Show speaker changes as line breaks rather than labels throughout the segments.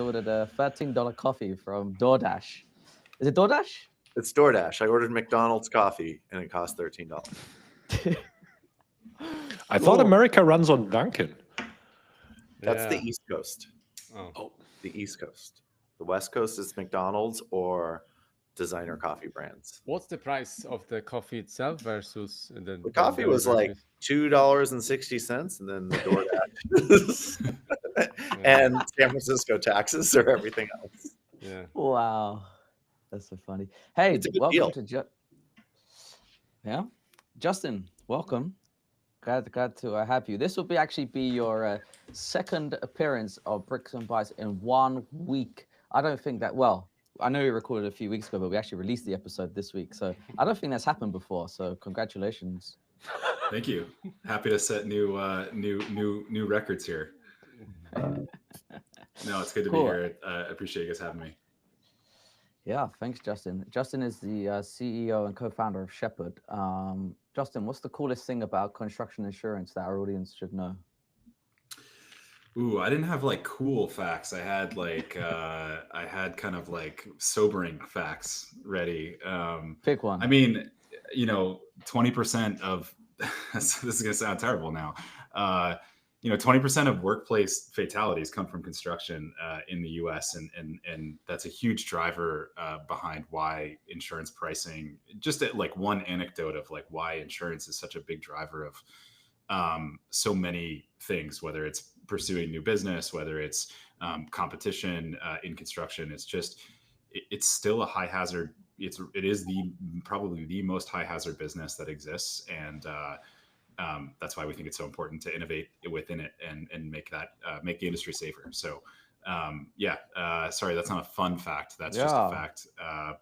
ordered a $13 coffee from DoorDash. Is it DoorDash?
It's DoorDash. I ordered McDonald's coffee and it cost $13.
I thought America runs on Dunkin'.
That's the
Yeah.
East Coast.
Oh.
The East Coast. The West Coast is McDonald's or designer coffee brands.
What's the price of the coffee itself versus
The coffee was
delivery
like
fee?
$2.60, and then the DoorDash and San Francisco taxes or everything else.
Yeah.
Wow, that's so funny. Hey,
It's a good
welcome
deal.
to Justin. Welcome. Glad to have you. This will actually be your second appearance of Bricks and Bytes in 1 week. I don't think that. Well, I know we recorded a few weeks ago, but we actually released the episode this week, so I don't think that's happened before. So congratulations.
Thank you. Happy to set new records here. No, it's good to
Cool.
be here. I appreciate you guys having me.
Yeah, thanks, Justin. Justin is the CEO and co-founder of Shepherd. Justin, what's the coolest thing about construction insurance that our audience should know?
Ooh, I didn't have like cool facts. I had kind of like sobering facts ready.
Pick one.
I mean, 20% of this is gonna sound terrible now. 20% of workplace fatalities come from construction in the U.S. and that's a huge driver behind why insurance pricing. Just like one anecdote of like why insurance is such a big driver of so many things, whether it's pursuing new business, whether it's competition in construction. It's still a high hazard. It is probably the most high hazard business that exists, and that's why we think it's so important to innovate within it and make the industry safer. So sorry, that's not a fun fact. That's just a fact,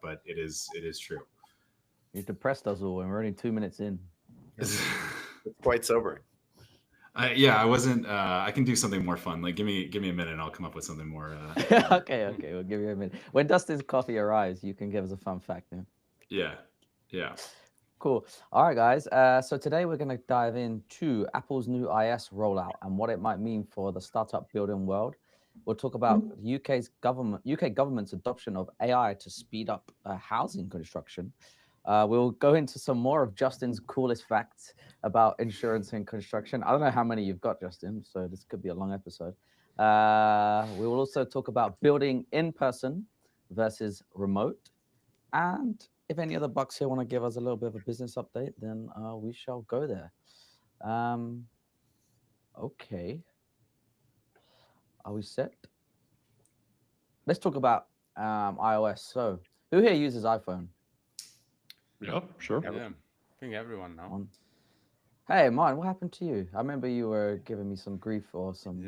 but it is true.
You depressed us all, and we're only 2 minutes in.
It's quite sobering.
I wasn't. I can do something more fun. Like, give me a minute, and I'll come up with something more.
Okay, we'll give you a minute. When Dustin's coffee arrives, you can give us a fun fact.
Yeah.
Cool. All right, guys. So today we're going to dive into Apple's new iOS rollout and what it might mean for the startup building world. We'll talk about the UK government's adoption of AI to speed up housing construction. We'll go into some more of Justin's coolest facts about insurance and construction. I don't know how many you've got, Justin, so this could be a long episode. We will also talk about building in person versus remote. And if any other bucks here want to give us a little bit of a business update, then we shall go there. Okay. Are we set? Let's talk about iOS. So who here uses iPhone?
Yeah, sure.
Yeah. I think everyone now.
Hey, man, what happened to you? I remember you were giving me some grief or some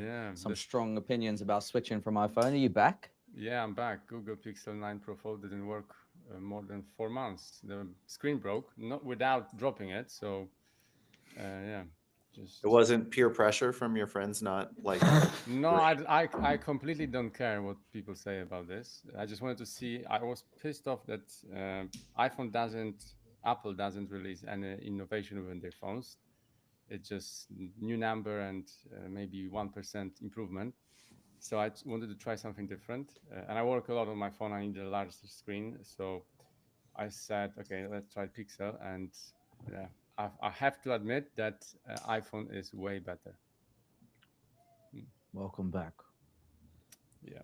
strong opinions about switching from iPhone. Are you back?
Yeah, I'm back. Google Pixel 9 Pro Fold didn't work more than 4 months. The screen broke, not without dropping it. So,
It wasn't peer pressure from your friends, not like.
No, I completely don't care what people say about this. I just wanted to see. I was pissed off that Apple doesn't release any innovation within their phones. It's just new number and maybe 1% improvement. So I wanted to try something different. And I work a lot on my phone. I need a larger screen. So I said, okay, let's try Pixel. And I have to admit that iPhone is way better.
Welcome back.
Yeah.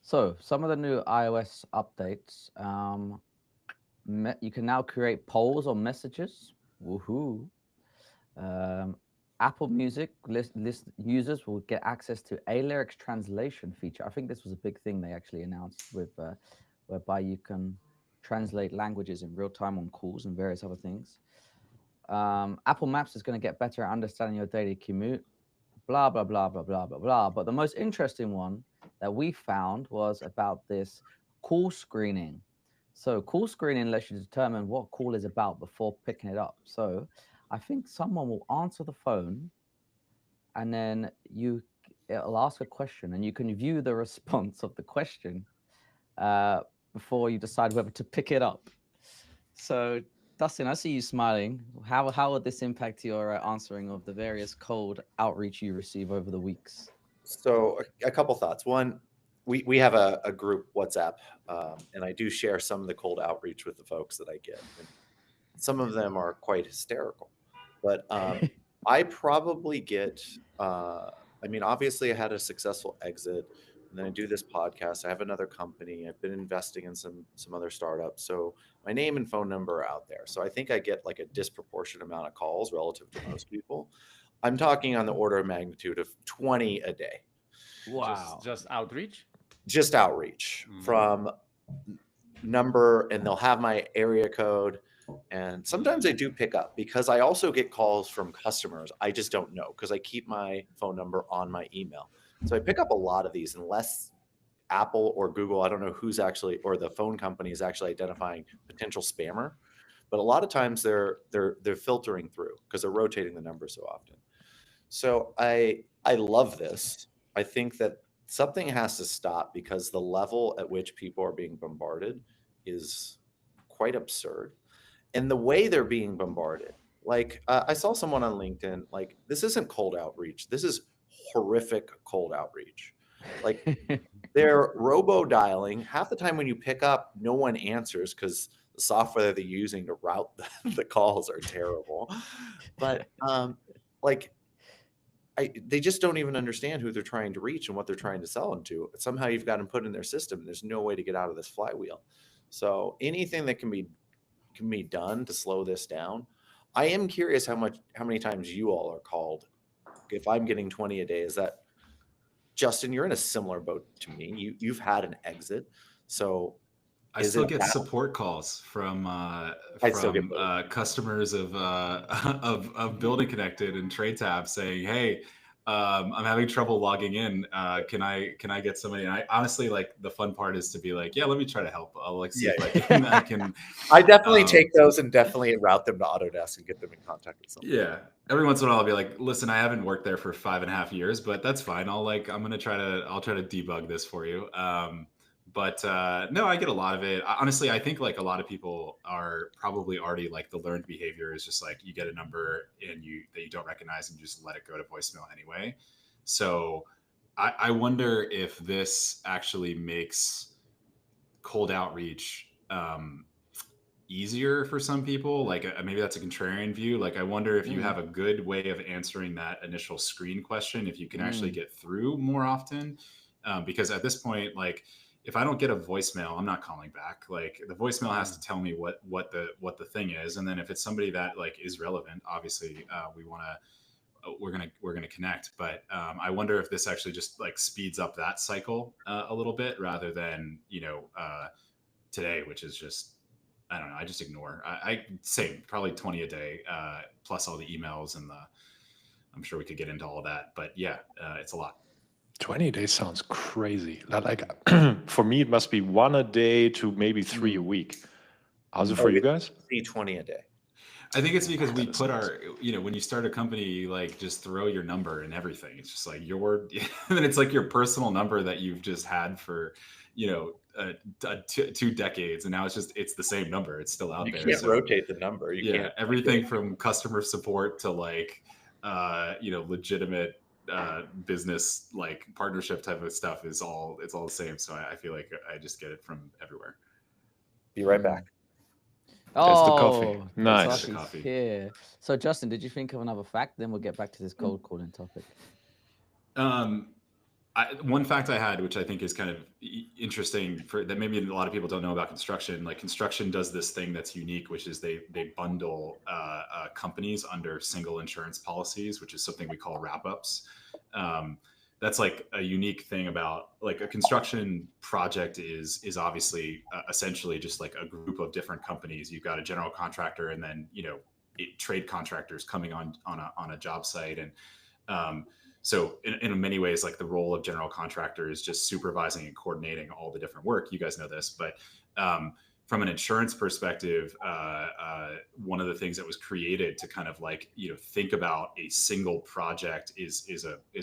So some of the new iOS updates, you can now create polls or messages. Woohoo! Apple Music list users will get access to a lyrics translation feature. I think this was a big thing they actually announced with, whereby you can translate languages in real time on calls and various other things. Apple Maps is going to get better at understanding your daily commute. Blah blah blah blah blah blah blah. But the most interesting one that we found was about this call screening. So call screening lets you determine what call is about before picking it up. So I think someone will answer the phone and then it'll ask a question and you can view the response of the question before you decide whether to pick it up. So Dustin, I see you smiling. How would this impact your answering of the various cold outreach you receive over the weeks?
So a couple thoughts. One, we have a group WhatsApp, and I do share some of the cold outreach with the folks that I get. And some of them are quite hysterical, but I probably get. I mean, obviously, I had a successful exit, and then I do this podcast. I have another company. I've been investing in some other startups, so my name and phone number are out there. So I think I get like a disproportionate amount of calls relative to most people. I'm talking on the order of magnitude of 20 a day.
Wow.
Just outreach.
Just outreach from number, and they'll have my area code. And sometimes I do pick up because I also get calls from customers. I just don't know because I keep my phone number on my email. So I pick up a lot of these unless Apple or Google, I don't know who's actually, or the phone company is actually identifying potential spammer. But a lot of times they're filtering through because they're rotating the numbers so often. So I love this. I think that something has to stop because the level at which people are being bombarded is quite absurd. And the way they're being bombarded, like I saw someone on LinkedIn, like this isn't cold outreach. This is horrific cold outreach. Like they're robo dialing. Half the time when you pick up, no one answers because the software that they're using to route the calls are terrible. But like they just don't even understand who they're trying to reach and what they're trying to sell them to. Somehow you've got them put in their system, and there's no way to get out of this flywheel. So anything that can be done to slow this down. I am curious how many times you all are called. If I'm getting 20 a day, is that Justin? You're in a similar boat to me. You've had an exit, so
I still get support calls from customers of of Building Connected and TradeTab saying, "Hey, I'm having trouble logging in. Can I get somebody?" And I honestly, like, the fun part is to be like, "Yeah, let me try to help. I'll like see if I can."
I definitely take those and definitely route them to Autodesk and get them in contact with someone.
Yeah, every once in a while I'll be like, "Listen, I haven't worked there for 5.5 years, but that's fine. I'll try to debug this for you." But no, I get a lot of it. Honestly, I think like a lot of people are probably already like the learned behavior is just like you get a number and that you don't recognize and you just let it go to voicemail anyway. So I wonder if this actually makes cold outreach easier for some people. Like maybe that's a contrarian view. Like I wonder if you have a good way of answering that initial screen question, if you can actually get through more often. Because at this point, like, if I don't get a voicemail, I'm not calling back. Like the voicemail has to tell me what the thing is, and then if it's somebody that like is relevant, obviously we're gonna connect. But I wonder if this actually just like speeds up that cycle a little bit rather than today, which is just I don't know. I just ignore. I say probably 20 a day plus all the emails and I'm sure we could get into all of that, but yeah, it's a lot.
20 days sounds crazy. Like for me, it must be 1 a day to maybe 3 a week. How's it for you guys?
20 a day.
I think it's because we put our, when you start a company, you like just throw your number and everything. It's just like and then it's like your personal number that you've just had for, 2 decades. And now it's the same number. It's still out there.
You can't rotate the number. You can't.
Everything from customer support to like, legitimate business like partnership type of stuff it's all the same. So I feel like I just get it from everywhere.
Be right back.
That's the coffee. Nice.
The coffee. Yeah. So Justin, did you think of another fact? Then we'll get back to this cold calling topic.
One fact I had, which I think is kind of interesting that maybe a lot of people don't know about construction. Like construction does this thing that's unique, which is they bundle companies under single insurance policies, which is something we call wrap-ups. That's like a unique thing about like a construction project is obviously essentially just like a group of different companies. You've got a general contractor and then trade contractors coming on a job site and so in many ways, like the role of general contractor is just supervising and coordinating all the different work. You guys know this, but from an insurance perspective, one of the things that was created to kind of like, think about a single project is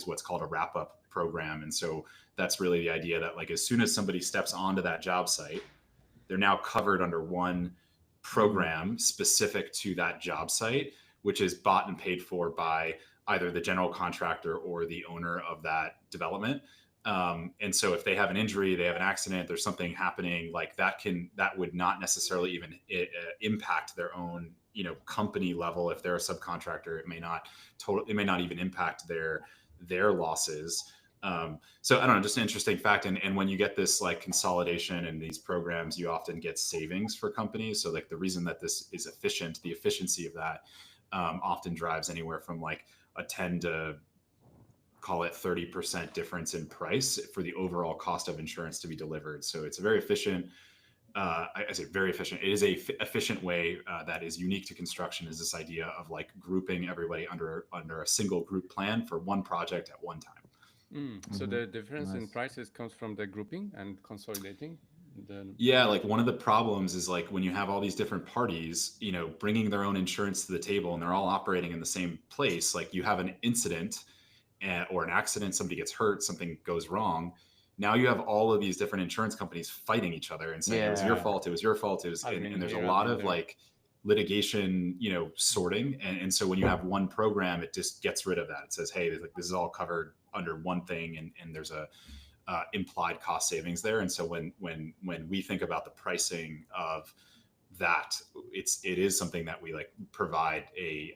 what's called a wrap-up program. And so that's really the idea that like, as soon as somebody steps onto that job site, they're now covered under one program specific to that job site, which is bought and paid for by either the general contractor or the owner of that development. And so if they have an injury, they have an accident, there's something happening, like that would not necessarily even impact their own, company level. If they're a subcontractor, it may not even impact their losses. So I don't know, just an interesting fact. And when you get this like consolidation in these programs, you often get savings for companies. So like the reason that this is efficient, the efficiency of that often drives anywhere from like a 10 to call it 30% difference in price for the overall cost of insurance to be delivered. So it's a very efficient, I say very efficient. It is a efficient way that is unique to construction, is this idea of like grouping everybody under a single group plan for one project at one time.
So the difference in
Nice.
prices comes from the grouping and consolidating.
Yeah, like one of the problems is like when you have all these different parties, bringing their own insurance to the table and they're all operating in the same place, like you have an incident or an accident, somebody gets hurt, something goes wrong. Now you have all of these different insurance companies fighting each other and saying it was your
Yeah.
fault, it was your fault, it was, and there's a lot of like litigation, sorting. And so when you have one program, it just gets rid of that. It says, hey, this is all covered under one thing, and there's a implied cost savings there. And so when we think about the pricing of that, it is something that we like provide a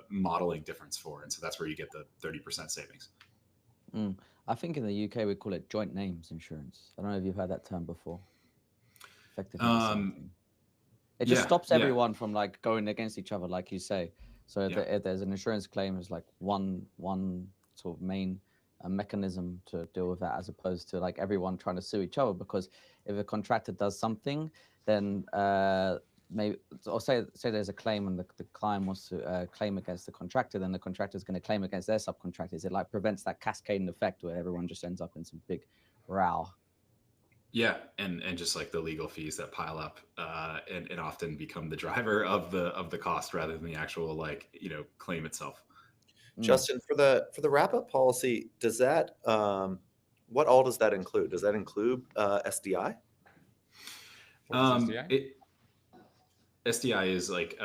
modeling difference for, and so that's where you get the 30% savings.
I think in the UK we call it joint names insurance. I don't know if you've heard that term before. Effectively the same thing. It just stops everyone from like going against each other, like you say. So if there's an insurance claim, it's like one sort of main mechanism to deal with that, as opposed to like everyone trying to sue each other. Because if a contractor does something, then maybe, or say there's a claim and the client wants to claim against the contractor, then the contractor is going to claim against their subcontractors. It like prevents that cascading effect where everyone just ends up in some big row.
Yeah, and just like the legal fees that pile up and often become the driver of the cost rather than the actual like claim itself.
Justin, for the wrap-up policy, does that what all does that include? Does that include SDI?
SDI?
SDI is like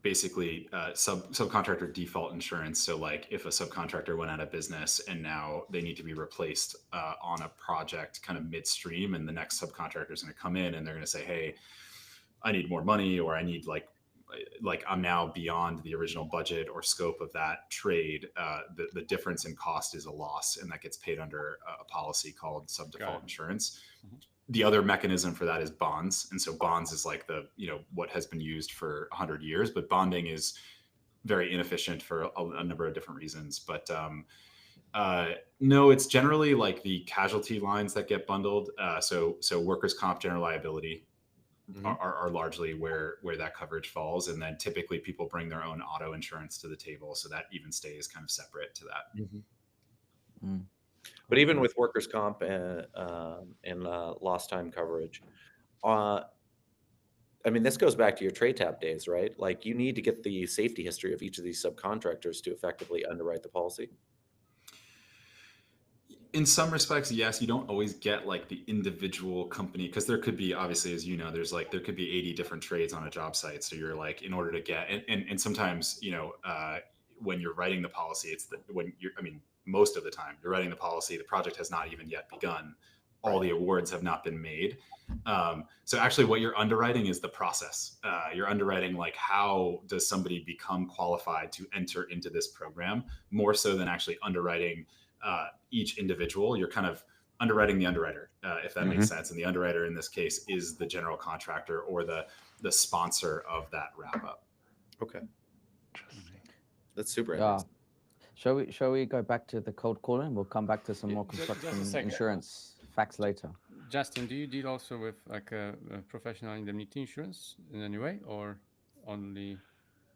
basically subcontractor default insurance. So like if a subcontractor went out of business and now they need to be replaced on a project kind of midstream, and the next subcontractor is going to come in and they're going to say, hey, I need more money, or I need like I'm now beyond the original budget or scope of that trade. The difference in cost is a loss, and that gets paid under a policy called sub-default insurance. Mm-hmm. The other mechanism for that is bonds. And so bonds is like what has been used for 100 years, but bonding is very inefficient for a number of different reasons. But no, it's generally like the casualty lines that get bundled. So workers' comp, general liability are largely where that coverage falls. And then typically people bring their own auto insurance to the table. So that even stays kind of separate to that.
Mm-hmm. But even with workers' comp and lost time coverage, I mean, this goes back to your trade tab days, right? Like you need to get the safety history of each of these subcontractors to effectively underwrite the policy.
In some respects, yes. You don't always get like the individual company, because there could be, obviously, as you know, there could be 80 different trades on a job site. So you're like, in order to get, and sometimes, when you're writing the policy, most of the time you're writing the policy, the project has not even yet begun. All the awards have not been made. So actually what you're underwriting is the process. You're underwriting like, how does somebody become qualified to enter into this program, more so than actually underwriting each individual. You're kind of underwriting the underwriter, if that makes sense. And the underwriter in this case is the general contractor or the sponsor of that wrap up.
Okay. That's super interesting.
Shall we go back to the cold calling? We'll come back to some more construction insurance facts later.
Justin, do you deal also with like a professional indemnity insurance in any way, or only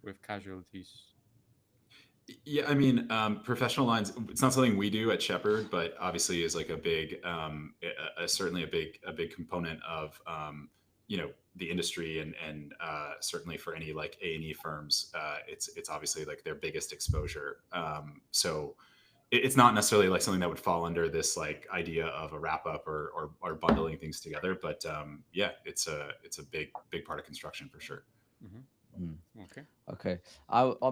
with casualties?
Yeah, I mean, professional lines, it's not something we do at Shepherd, but obviously is like a big, certainly a big component of, the industry and certainly for any like A&E firms, it's obviously like their biggest exposure. So it's not necessarily like something that would fall under this like idea of a wrap up or bundling things together, but yeah, it's a big part of construction for sure.
Okay.
Okay.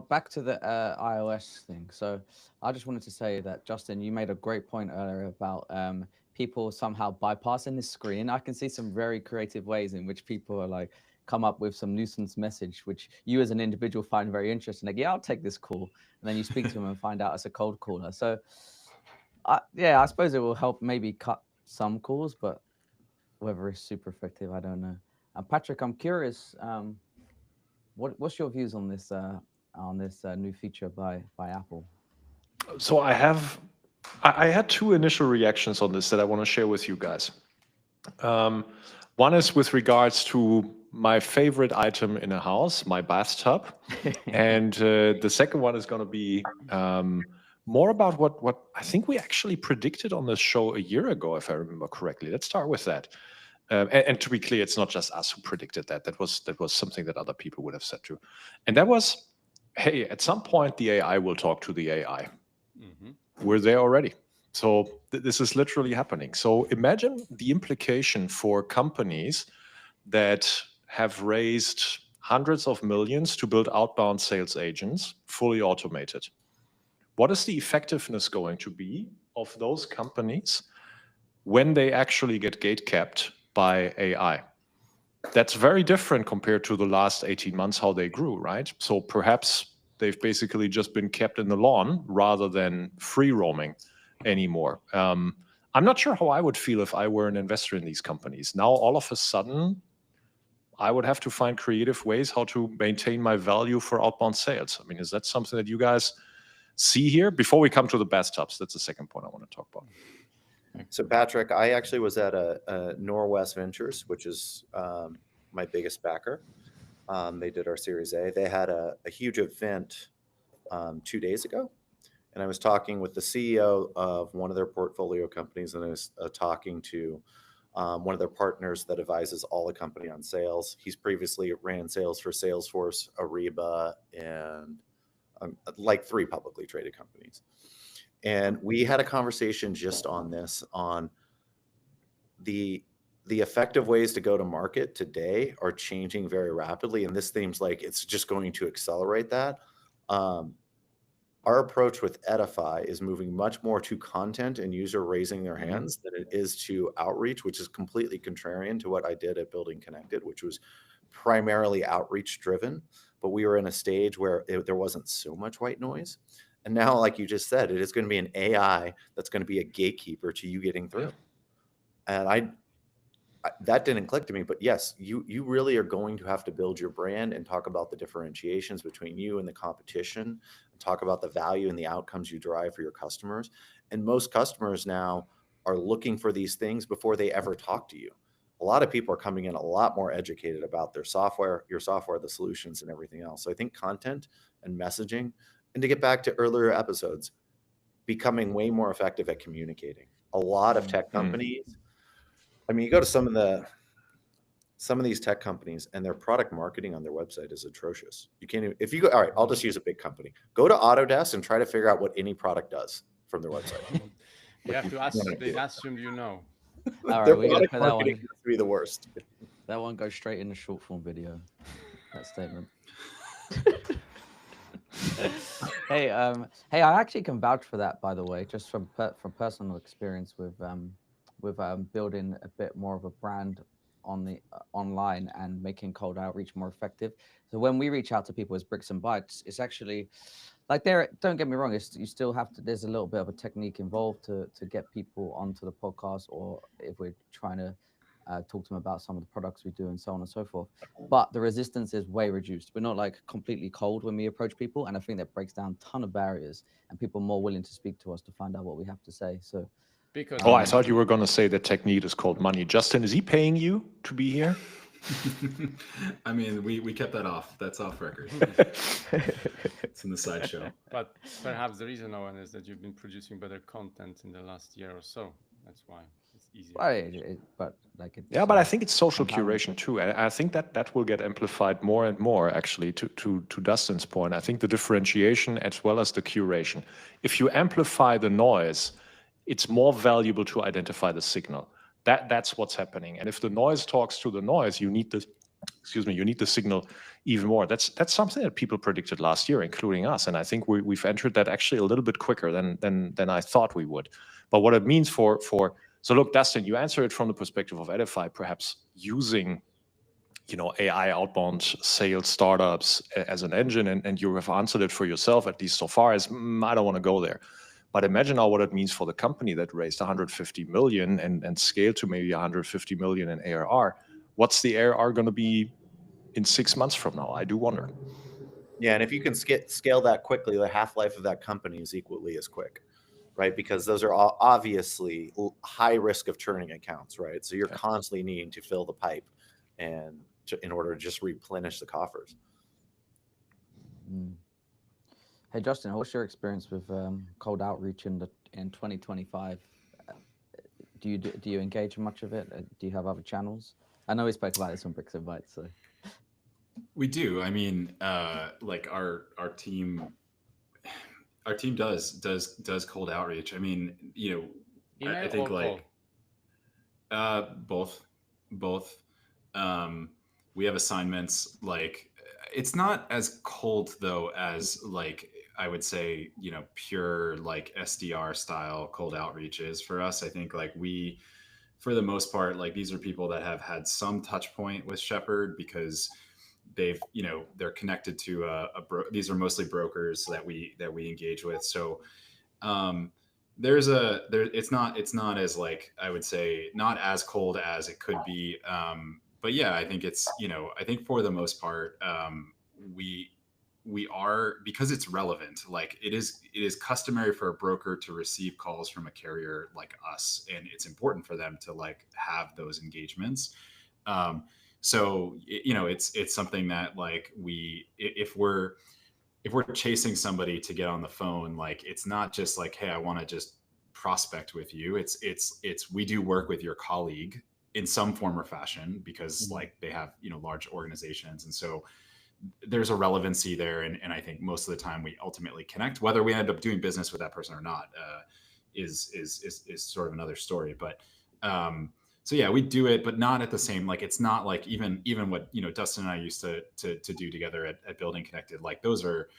Back to the iOS thing. So I just wanted to say that, Justin, you made a great point earlier about people somehow bypassing the screen. I can see some very creative ways in which people are like come up with some nuisance message, which you as an individual find very interesting. Like, yeah, I'll take this call. And then you speak to them and find out it's a cold caller. So yeah, I suppose it will help maybe cut some calls, but whether it's super effective, I don't know. And Patrick, I'm curious. What's your views on this new feature by Apple?
So I had two initial reactions on this that I want to share with you guys. One is with regards to my favorite item in a house, my bathtub, and the second one is going to be more about what I think we actually predicted on this show a year ago, if I remember correctly. Let's start with that. And to be clear, it's not just us who predicted that. That was something that other people would have said too. And that was, hey, at some point the AI will talk to the AI. We're there already. So this is literally happening. So imagine the implication for companies that have raised hundreds of millions to build outbound sales agents, fully automated. What is the effectiveness going to be of those companies when they actually get gate-capped by AI? That's very different compared to the last 18 months, how they grew, right? So perhaps they've basically just been kept in the lawn rather than free roaming anymore. I'm not sure how I would feel if I were an investor in these companies. Now, all of a sudden, I would have to find creative ways how to maintain my value for outbound sales. I mean, is that something that you guys see here? Before we come to the bathtubs, that's the second point I want to talk about.
So Patrick, I actually was at a Norwest Ventures, which is my biggest backer. They did our Series A. They had a huge event 2 days ago, and I was talking with the CEO of one of their portfolio companies, and I was talking to one of their partners that advises all the company on sales. He's previously ran sales for Salesforce, Ariba, and like 3 publicly traded companies. And we had a conversation just on this, on the effective ways to go to market today are changing very rapidly, and this seems like it's just going to accelerate that. Our approach with Edify is moving much more to content and user raising their hands than it is to outreach, which is completely contrarian to what I did at Building Connected, which was primarily outreach driven. But we were in a stage where there wasn't so much white noise. And now, like you just said, it is going to be an AI that's going to be a gatekeeper to you getting through. And that didn't click to me, but yes, you really are going to have to build your brand and talk about the differentiations between you and the competition, and talk about the value and the outcomes you derive for your customers. And most customers now are looking for these things before they ever talk to you. A lot of people are coming in a lot more educated about their software, your software, the solutions, and everything else. So I think content and messaging, and to get back to earlier episodes, becoming way more effective at communicating. A lot of tech companies, I mean, you go to some of these tech companies and their product marketing on their website is atrocious. You can't even, if you go, all right, I'll just use a big company. Go to Autodesk and try to figure out what any product does from their website.
You have to ask, they assume you know.
All
Their
right, we got to
product
put that
marketing
one.
has to be the worst.
That one goes straight in the short form video. That statement. Hey, I actually can vouch for that, by the way, just from personal experience with building a bit more of a brand on the online and making cold outreach more effective. So when we reach out to people as Bricks and Bytes, it's actually like don't get me wrong, you still have to, there's a little bit of a technique involved to get people onto the podcast, or if we're trying to talk to them about some of the products we do and so on and so forth. But the resistance is way reduced. We're not like completely cold when we approach people. And I think that breaks down a ton of barriers, and people are more willing to speak to us to find out what we have to say. So,
Because
I thought you were going to say that technique is called money. Justin, is he paying you to be here?
I mean, we kept that off. That's off record. It's in the sideshow.
But perhaps the reason, Owen, is that you've been producing better content in the last year or so. That's why it's easier.
But like,
but I think it's social curation too. And I think that will get amplified more and more, actually, to Dustin's point. I think the differentiation as well as the curation. If you amplify the noise, it's more valuable to identify the signal. That's what's happening. And if the noise talks to the noise, you need you need to signal even more. That's something that people predicted last year, including us, and I think we've entered that actually a little bit quicker than I thought we would. But what it means for so look, Dustin, you answer it from the perspective of Edify, perhaps using AI outbound sales startups as an engine, and you have answered it for yourself, at least so far, as I don't want to go there. But imagine now what it means for the company that raised 150 million and scaled to maybe 150 million in ARR. What's the ARR going to be in 6 months from now? I do wonder.
Yeah, and if you can scale that quickly, the half-life of that company is equally as quick, right? Because those are obviously high risk of churning accounts, right? So you're constantly needing to fill the pipe and in order to just replenish the coffers.
Hey Justin, what's your experience with cold outreach in 2025? Do you engage in much of it? Do you have other channels? I know we spoke about this on Bricks and Bytes, so.
We do. I mean, like our team does cold outreach. I mean, I think like both. We have assignments. Like, it's not as cold though as like I would say, pure like SDR style cold outreach is for us. I think like we, for the most part, like these are people that have had some touch point with Shepherd because they've, they're connected to these are mostly brokers that we engage with. So it's not as like, I would say not as cold as it could be. But yeah, I think it's, I think for the most part, we are, because it's relevant, like it is customary for a broker to receive calls from a carrier like us, and it's important for them to like have those engagements. So it's something that like if we're chasing somebody to get on the phone, like it's not just like, hey, I want to just prospect with you. It's we do work with your colleague in some form or fashion because like they have large organizations, and so there's a relevancy there, and I think most of the time we ultimately connect. Whether we end up doing business with that person or not is sort of another story. But so yeah, we do it, but not at the same, like it's not like even what Dustin and I used to do together at Building Connected. Like those are,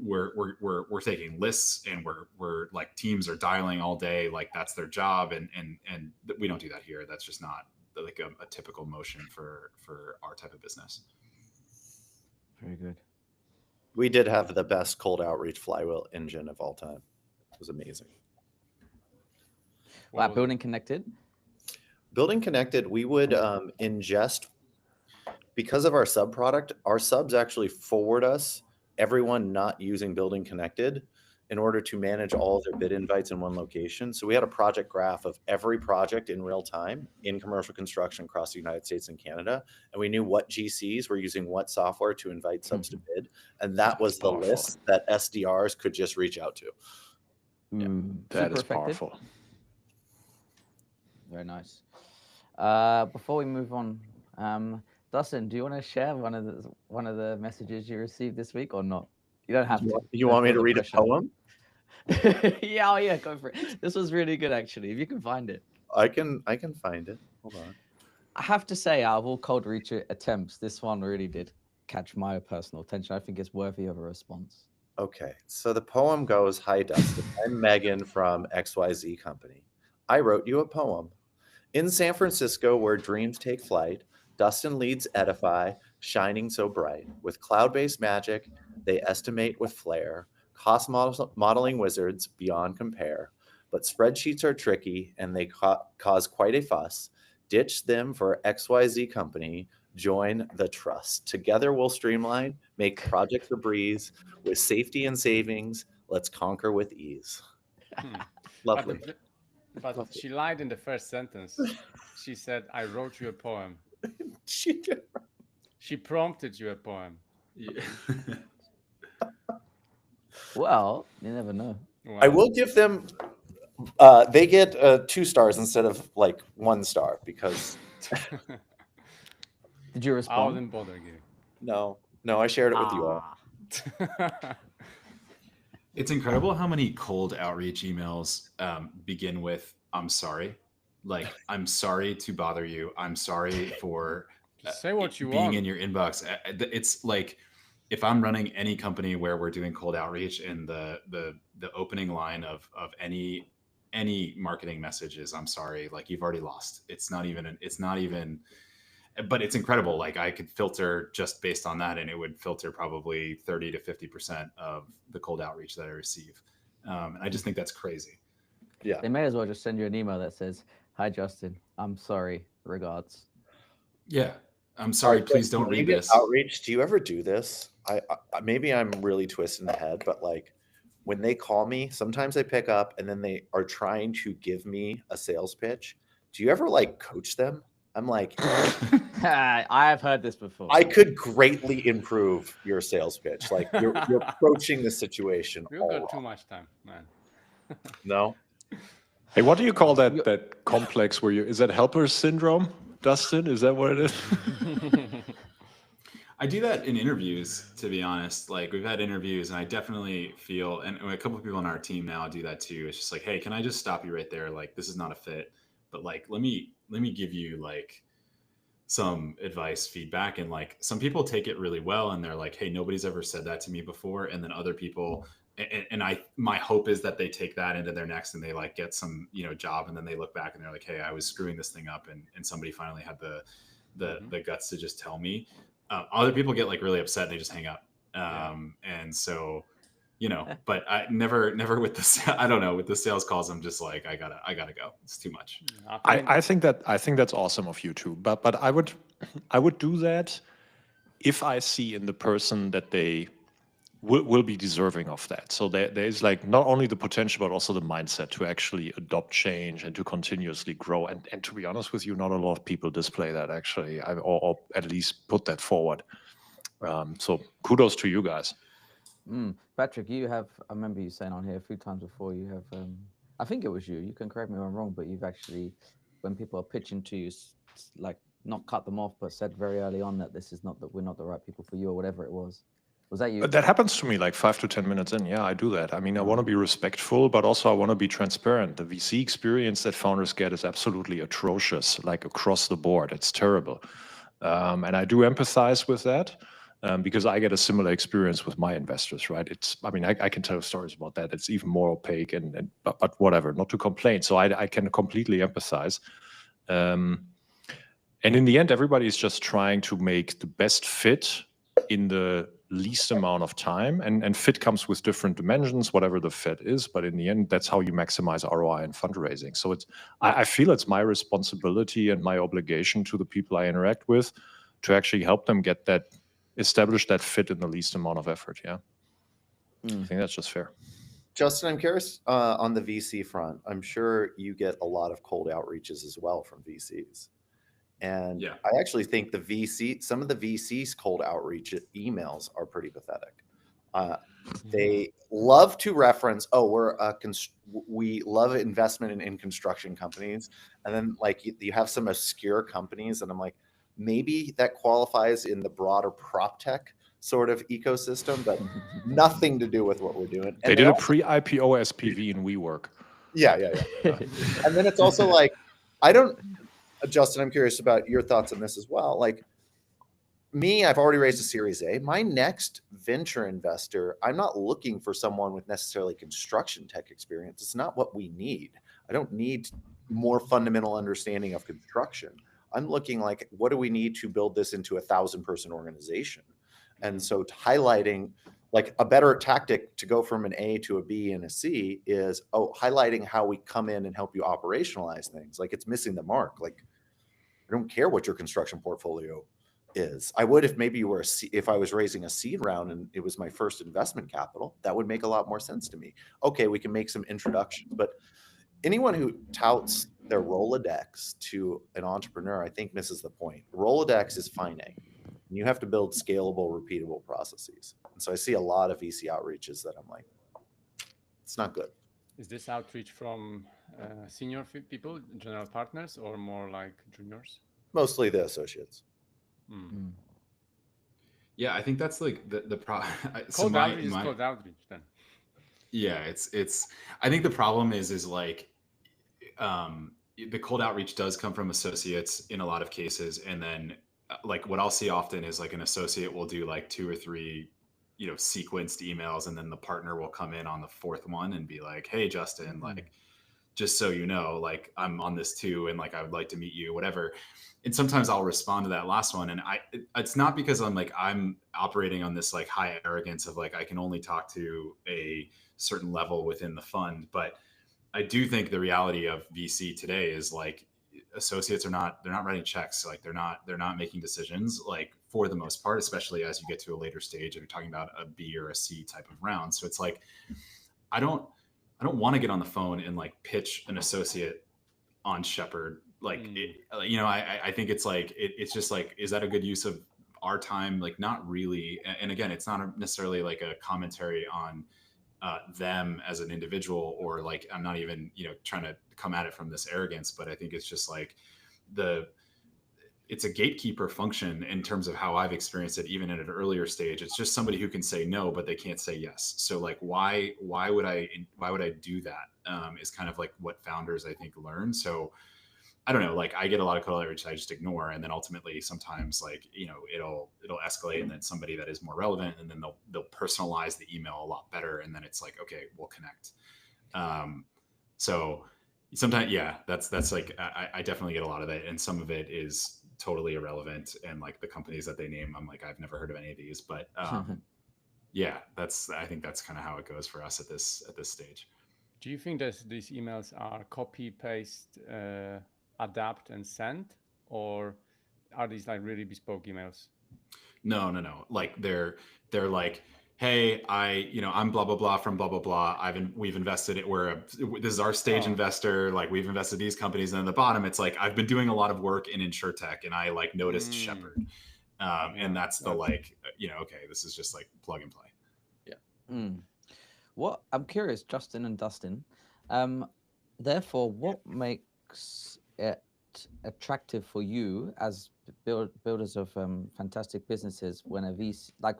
we're taking lists, and we're like teams are dialing all day, like that's their job, and we don't do that here. That's just not like a typical motion for our type of business.
Very good.
We did have the best cold outreach flywheel engine of all time. It was amazing.
Wow, Building Connected?
Building Connected, we would ingest, because of our sub product, our subs actually forward us everyone not using Building Connected in order to manage all of their bid invites in one location. So we had a project graph of every project in real time in commercial construction across the United States and Canada. And we knew what GCs were using what software to invite subs to bid. And that was the list that SDRs could just reach out to.
That is powerful.
Very nice. Before we move on, Dustin, do you want to share one of the messages you received this week or not? You don't have to.
You want me to read a poem?
yeah, go for it. This was really good, actually. If you can find it,
I can find it. Hold on.
I have to say, out of all cold reach attempts, this one really did catch my personal attention. I think it's worthy of a response.
Okay, so the poem goes, "Hi, Dustin. I'm Megan from XYZ Company. I wrote you a poem. In San Francisco, where dreams take flight, Dustin leads Edify, shining so bright. With cloud-based magic, they estimate with flair. Cost modeling wizards beyond compare. But spreadsheets are tricky, and they cause quite a fuss. Ditch them for XYZ Company. Join the trust. Together we'll streamline, make projects a breeze. With safety and savings, let's conquer with ease." Lovely.
But she lied in the first sentence. She said, "I wrote you a poem." She prompted you a poem.
Yeah.
Well, you never know.
Wow.
I will give them, they get 2 stars instead of like 1 star because.
Did you
I
respond?
wouldn't bother you.
No, I shared it with you all.
It's incredible how many cold outreach emails begin with "I'm sorry." Like, "I'm sorry to bother you. I'm sorry for
Just say what you
being
want.
in your inbox. It's like if I'm running any company where we're doing cold outreach and the opening line of any marketing messages, I'm sorry, like you've already lost. It's not even, but it's incredible. Like I could filter just based on that, and it would filter probably 30 to 50% of the cold outreach that I receive. And I just think that's crazy.
Yeah.
They may as well just send you an email that says, "Hi Justin, I'm sorry, regards."
Yeah. I'm sorry, please don't read this.
Outreach. Do you ever do this? I maybe I'm really twisting the head, but like when they call me, sometimes I pick up and then they are trying to give me a sales pitch. Do you ever like coach them? I'm like,
I have heard this before.
I could greatly improve your sales pitch. Like you're approaching the situation.
We've
all
got too
wrong.
much time, man.
No.
Hey, what do you call that complex where is that helper syndrome, Dustin? Is that what it is?
I do that in interviews, to be honest. Like we've had interviews and I definitely feel, and a couple of people on our team now do that too. It's just like, hey, can I just stop you right there? Like, this is not a fit, but like, let me give you like some advice, feedback. And like some people take it really well and they're like, hey, nobody's ever said that to me before. And then other people, my hope is that they take that into their next and they like get some, job. And then they look back and they're like, hey, I was screwing this thing up. And somebody finally had the guts to just tell me. Other people get like really upset and they just hang up. And so, but I never with the, I don't know, with the sales calls, I'm just like, I gotta go. It's too much.
I think that's awesome of you too. But I would do that if I see in the person that they will be deserving of that. So there is like not only the potential, but also the mindset to actually adopt change and to continuously grow. And to be honest with you, not a lot of people display that actually, or at least put that forward. So kudos to you guys.
Patrick, you have, I remember you saying on here a few times before, you have, I think it was you can correct me if I'm wrong, but you've actually, when people are pitching to you, like not cut them off, but said very early on that we're not the right people for you or whatever it was. Was that you?
That happens to me like 5 to 10 minutes in. Yeah, I do that. I mean, I want to be respectful, but also I want to be transparent. The VC experience that founders get is absolutely atrocious, like across the board. It's terrible. And I do empathize with that because I get a similar experience with my investors, right? I can tell stories about that. It's even more opaque, but whatever, not to complain. So I can completely empathize. And in the end, everybody is just trying to make the best fit in the least amount of time, and fit comes with different dimensions, whatever the fit is, but in the end, that's how you maximize ROI and fundraising. So I feel it's my responsibility and my obligation to the people I interact with to actually help them establish that fit in the least amount of effort. I think that's just fair.
Justin, I'm curious on the VC front. I'm sure you get a lot of cold outreaches as well from VCs. And I actually think some of the VCs cold outreach emails are pretty pathetic. They love to reference, we love investment in construction companies. And then like you have some obscure companies and I'm like, maybe that qualifies in the broader prop tech sort of ecosystem, but nothing to do with what we're doing. And
they did a pre-IPO SPV in WeWork.
Yeah. And then it's also like, Justin, I'm curious about your thoughts on this as well. Like me, I've already raised a Series A. My next venture investor, I'm not looking for someone with necessarily construction tech experience. It's not what we need. I don't need more fundamental understanding of construction. I'm looking like, what do we need to build this into 1,000-person organization? And so highlighting like a better tactic to go from an A to a B and a C is highlighting how we come in and help you operationalize things. Like it's missing the mark. Like I don't care what your construction portfolio is. I would if maybe you were if I was raising a seed round and it was my first investment capital, that would make a lot more sense to me. Okay, we can make some introductions, but anyone who touts their Rolodex to an entrepreneur, I think misses the point. Rolodex is finite. And you have to build scalable, repeatable processes. And so I see a lot of VC outreaches that I'm like, it's not good.
Is this outreach from senior people, general partners, or more like juniors?
Mostly the associates.
Yeah, I think that's like the problem.
Cold outreach is cold outreach then.
Yeah, it's. I think the problem is like, the cold outreach does come from associates in a lot of cases, and then like what I'll see often is like an associate will do like 2 or 3, sequenced emails, and then the partner will come in on the fourth one and be like, "Hey, Justin, like, just so you know, like I'm on this too, and like I would like to meet you, whatever." And sometimes I'll respond to that last one, and it's not because I'm operating on this like high arrogance of like I can only talk to a certain level within the fund, but I do think the reality of VC today is like associates they're not writing checks, like they're not making decisions, like for the most part, especially as you get to a later stage and you're talking about a B or a C type of round. So it's like I don't I don't want to get on the phone and like pitch an associate on Shepherd. Like, I think it's like, it's just like, is that a good use of our time? Like, not really. And again, it's not necessarily like a commentary on them as an individual, or like, I'm not even, trying to come at it from this arrogance, but I think it's just like it's a gatekeeper function in terms of how I've experienced it, even at an earlier stage. It's just somebody who can say no, but they can't say yes. So like, why would I do that? Is kind of like what founders, I think, learn. So I don't know, like I get a lot of call which I just ignore. And then ultimately sometimes like, it'll escalate, and then somebody that is more relevant, and then they'll personalize the email a lot better. And then it's like, okay, we'll connect. So sometimes, yeah, that's like, I definitely get a lot of it. And some of it is totally irrelevant. And like the companies that they name, I'm like, I've never heard of any of these, but yeah, I think that's kind of how it goes for us at this stage.
Do you think that these emails are copy, paste, adapt, and send, or are these like really bespoke emails?
No. Like they're like, hey, I'm blah blah blah from blah blah blah. We've invested it. This is our stage investor. Like we've invested these companies, and at the bottom, it's like I've been doing a lot of work in InsurTech, and I like noticed Shepherd, and that's like, okay, this is just like plug and play.
Yeah.
What I'm curious, Justin and Dustin. Therefore, what makes it attractive for you as builders of fantastic businesses when a VC, like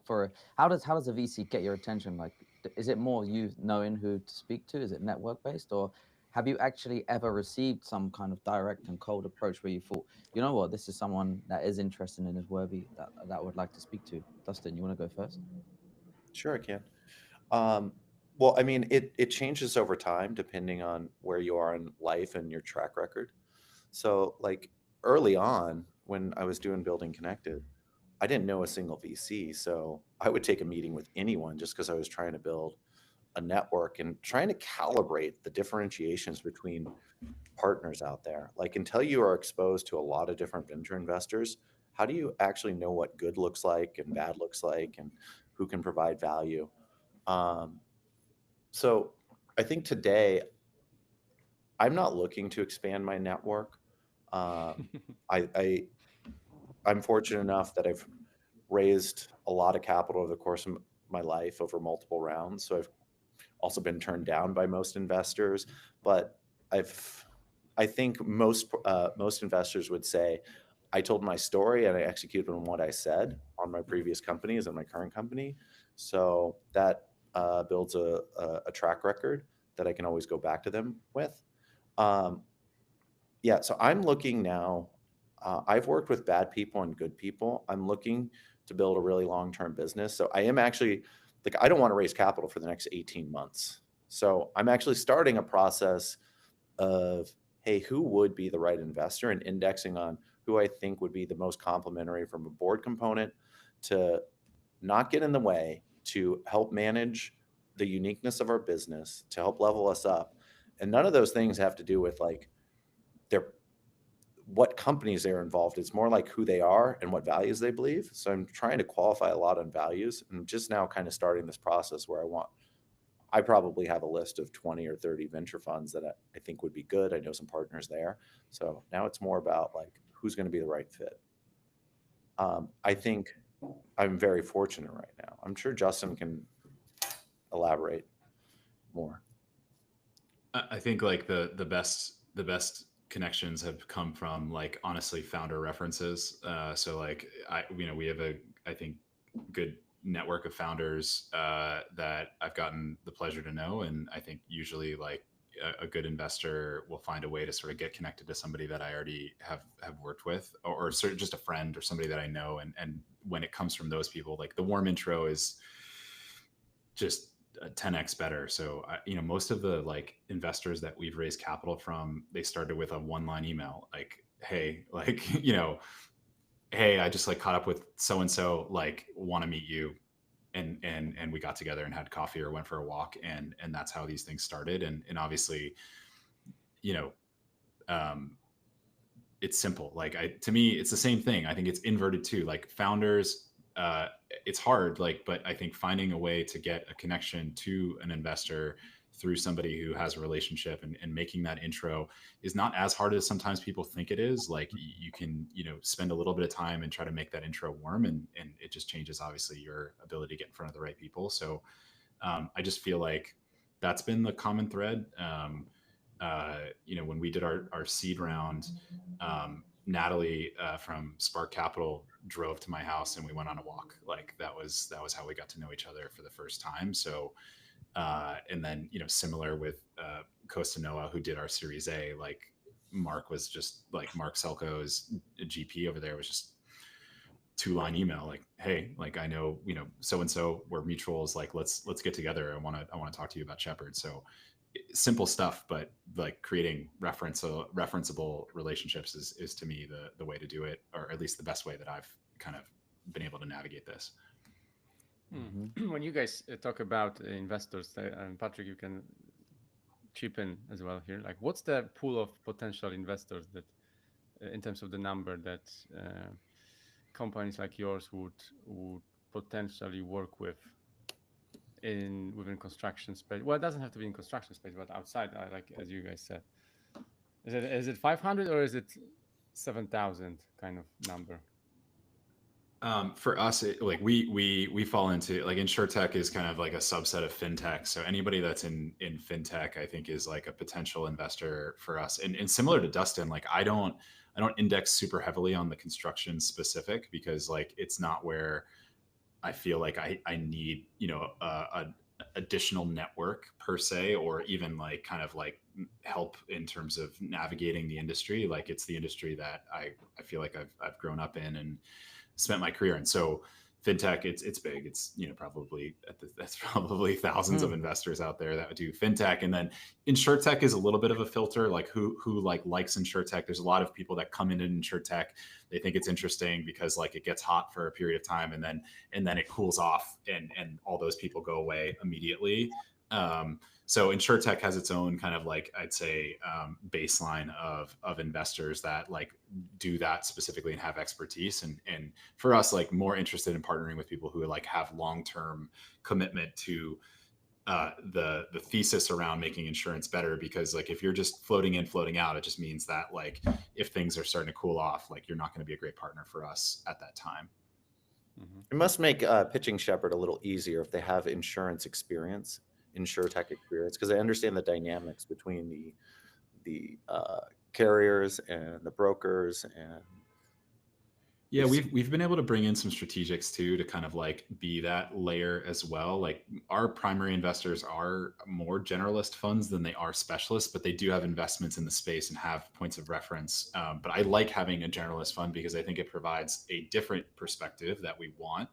how does a VC get your attention? Like, is it more you knowing who to speak to? Is it network based, or have you actually ever received some kind of direct and cold approach where you thought, you know what, this is someone that is interested and is worthy that I would like to speak to? Dustin, you want to go first?
Sure, I can. Well, I mean, it changes over time depending on where you are in life and your track record. So, like early on, when I was doing Building Connected, I didn't know a single VC. So I would take a meeting with anyone just because I was trying to build a network and trying to calibrate the differentiations between partners out there. Like, until you are exposed to a lot of different venture investors, how do you actually know what good looks like and bad looks like, and who can provide value? So I think today I'm not looking to expand my network. I'm fortunate enough that I've raised a lot of capital over the course of my life over multiple rounds. So I've also been turned down by most investors, but I think most investors would say I told my story and I executed on what I said on my previous companies and my current company. So that builds a track record that I can always go back to them with. Yeah, so I'm looking now. I've worked with bad people and good people. I'm looking to build a really long-term business. So I am actually, like, I don't want to raise capital for the next 18 months. So I'm actually starting a process of, hey, who would be the right investor, and indexing on who I think would be the most complementary from a board component to not get in the way, to help manage the uniqueness of our business, to help level us up. And none of those things have to do with like what companies they're involved. It's more like who they are and what values they believe. So I'm trying to qualify a lot on values, and just now kind of starting this process where I probably have a list of 20 or 30 venture funds that I think would be good. I know some partners there. So now it's more about like, who's going to be the right fit. I think I'm very fortunate right now. I'm sure Justin can elaborate more.
I think like the best connections have come from like honestly founder references. So like we have I think good network of founders that I've gotten the pleasure to know, and I think usually like a good investor will find a way to sort of get connected to somebody that I already have worked with, or sort of just a friend or somebody that I know. And when it comes from those people, like the warm intro is just 10x better. So, most of the like investors that we've raised capital from, they started with a 1-line email, like, hey, like, hey, I just like caught up with so-and-so, like want to meet you. And we got together and had coffee or went for a walk. And that's how these things started. And obviously, it's simple. Like to me, it's the same thing. I think it's inverted too. Like founders, it's hard, like, but I think finding a way to get a connection to an investor through somebody who has a relationship and making that intro is not as hard as sometimes people think it is. Like you can, spend a little bit of time and try to make that intro warm, and it just changes obviously your ability to get in front of the right people. So I just feel like that's been the common thread. When we did our seed round, Natalie from Spark Capital drove to my house and we went on a walk. Like that was how we got to know each other for the first time. So, and then, similar with Costa Noah, who did our Series A, like Mark was just like Mark Selko's GP over there was just 2-line email, like, hey, like I know, so-and-so, we're mutuals, like let's get together. I want to talk to you about Shepherd. So simple stuff, but like creating referenceable relationships is to me the way to do it, or at least the best way that I've kind of been able to navigate this.
When you guys talk about investors, Patrick, you can chip in as well here. Like, what's the pool of potential investors that, in terms of the number that companies like yours would potentially work with within construction space? Well, it doesn't have to be in construction space, but outside, like as you guys said, is it 500 or is it 7,000 kind of number?
For us, we fall into, like, InsurTech is kind of like a subset of fintech. So anybody that's in fintech, I think, is like a potential investor for us. And similar to Dustin, like I don't index super heavily on the construction specific, because like it's not where I feel like I need, a additional network per se, or even like kind of like help in terms of navigating the industry. Like it's the industry that I feel like I've grown up in and spent my career in. So fintech, it's big. It's, probably that's probably thousands of investors out there that would do fintech. And then InsurTech is a little bit of a filter, like who likes InsurTech. There's a lot of people that come into InsurTech. They think it's interesting because like it gets hot for a period of time and then it cools off and all those people go away immediately. So InsurTech has its own kind of like, I'd say, baseline of investors that like do that specifically and have expertise. And for us, like more interested in partnering with people who like have long-term commitment to the thesis around making insurance better. Because like if you're just floating in, floating out, it just means that like if things are starting to cool off, like you're not going to be a great partner for us at that time.
It must make pitching Shepherd a little easier if they have insurance experience. InsurTech experience, because I understand the dynamics between the carriers and the brokers. And
yeah, we've been able to bring in some strategics too to kind of like be that layer as well. Like our primary investors are more generalist funds than they are specialists, but they do have investments in the space and have points of reference. But I like having a generalist fund because I think it provides a different perspective that we want.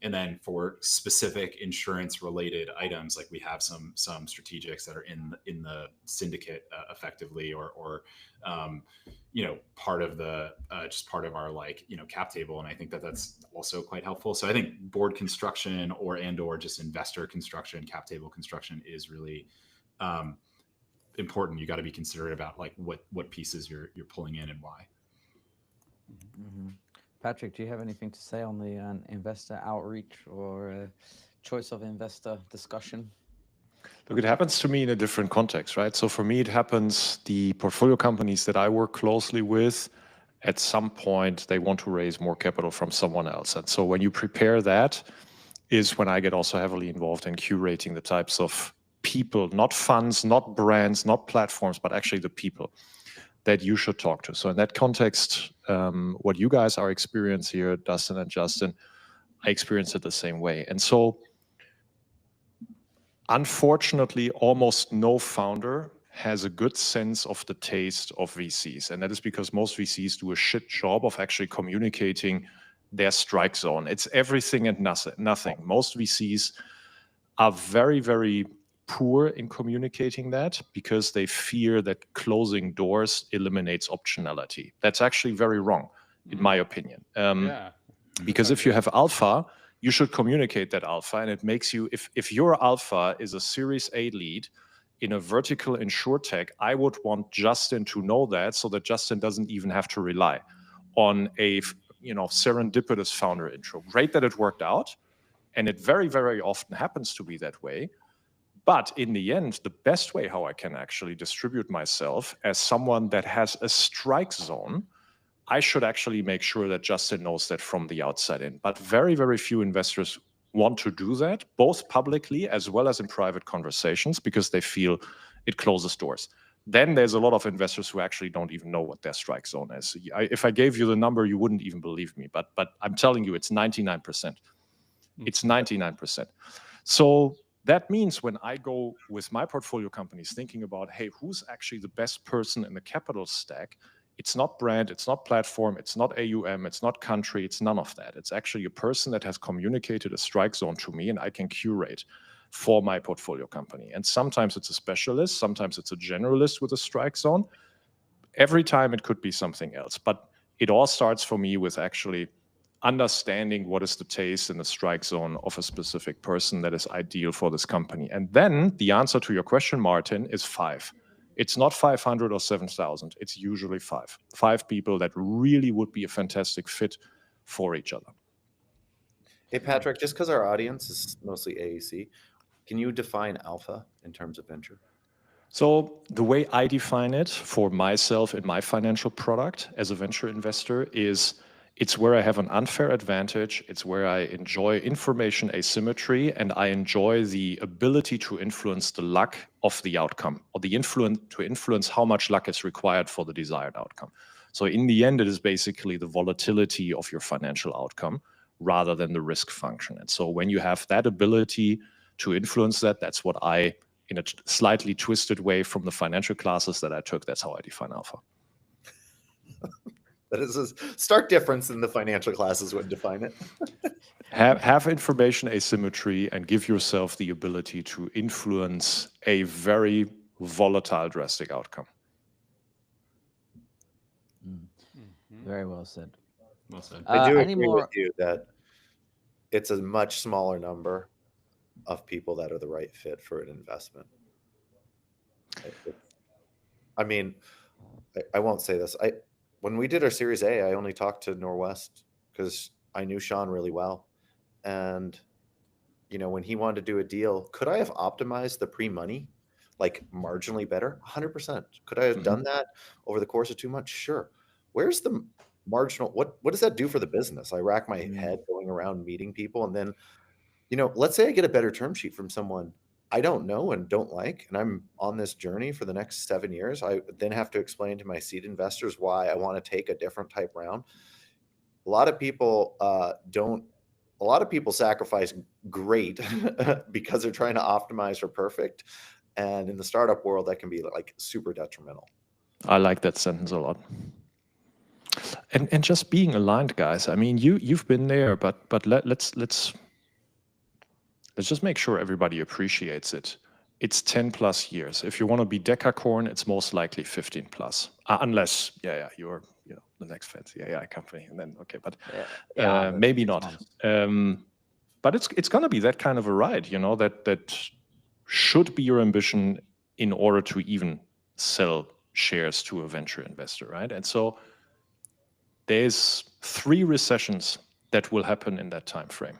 And then for specific insurance related items, like we have some strategics that are in the syndicate effectively, or part of the just part of our like cap table. And I think that's also quite helpful. So I think board construction or just investor construction, cap table construction is really important. You got to be considerate about like what pieces you're pulling in and why.
Patrick, do you have anything to say on the investor outreach or choice of investor discussion?
Look, it happens to me in a different context, right? So for me, it happens, the portfolio companies that I work closely with, at some point, they want to raise more capital from someone else. And so when you prepare that is when I get also heavily involved in curating the types of people, not funds, not brands, not platforms, but actually the people that you should talk to. So in that context, what you guys are experiencing here, Dustin and Justin, I experience it the same way. And so unfortunately, almost no founder has a good sense of the taste of VCs. And that is because most VCs do a shit job of actually communicating their strike zone. It's everything and nothing. Most VCs are very, very poor in communicating that because they fear that closing doors eliminates optionality. That's actually very wrong, in my opinion.
Yeah.
Because if you have alpha, you should communicate that alpha, and it makes you, if your alpha is a Series A lead in a vertical insurtech, I would want Justin to know that, so that Justin doesn't even have to rely on a serendipitous founder intro. Great that it worked out, and it very, very often happens to be that way. But in the end, the best way how I can actually distribute myself as someone that has a strike zone, I should actually make sure that Justin knows that from the outside in. But very, very few investors want to do that, both publicly as well as in private conversations, because they feel it closes doors. Then there's a lot of investors who actually don't even know what their strike zone is. If I gave you the number, you wouldn't even believe me. But I'm telling you, it's 99%. It's 99%. So that means when I go with my portfolio companies thinking about, hey, who's actually the best person in the capital stack? It's not brand, it's not platform, it's not AUM, it's not country, it's none of that. It's actually a person that has communicated a strike zone to me and I can curate for my portfolio company. And sometimes it's a specialist, sometimes it's a generalist with a strike zone. Every time it could be something else. But it all starts for me with actually understanding what is the taste and the strike zone of a specific person that is ideal for this company. And then the answer to your question, Martin, is 5. It's not 500 or 7,000. It's usually 5. 5 people that really would be a fantastic fit for each other.
Hey, Patrick, just because our audience is mostly AAC, can you define alpha in terms of venture?
So the way I define it for myself in my financial product as a venture investor is it's where I have an unfair advantage. It's where I enjoy information asymmetry, and I enjoy the ability to influence the luck of the outcome, or to influence how much luck is required for the desired outcome. So in the end, it is basically the volatility of your financial outcome rather than the risk function. And so when you have that ability to influence that, that's what I, in a slightly twisted way from the financial classes that I took, that's how I define alpha.
That is a stark difference in the financial classes would define it.
have information asymmetry and give yourself the ability to influence a very volatile, drastic outcome.
Very well said.
Well said.
I do
any
agree
more?
with you that it's a much smaller number of people that are the right fit for an investment. I mean, I won't say this. When we did our Series A, I only talked to Norwest because I knew Sean really well. And, when he wanted to do a deal, could I have optimized the pre-money like marginally better? 100%. Could I have done that over the course of 2 months? Sure. Where's the marginal? What does that do for the business? I rack my head going around meeting people. And then, let's say I get a better term sheet from someone I don't know and don't like, and I'm on this journey for the next 7 years. I then have to explain to my seed investors why I want to take a different type round. A lot of people sacrifice great because they're trying to optimize for perfect. And in the startup world, that can be like super detrimental.
I like that sentence a lot. And just being aligned, guys. I mean, you've been there, but let's just make sure everybody appreciates it. It's 10 plus years. If you want to be decacorn, it's most likely 15 plus, unless you're the next fancy AI company, and then okay, but maybe not. But it's going to be that kind of a ride, that should be your ambition in order to even sell shares to a venture investor, right? And so there's 3 recessions that will happen in that time frame.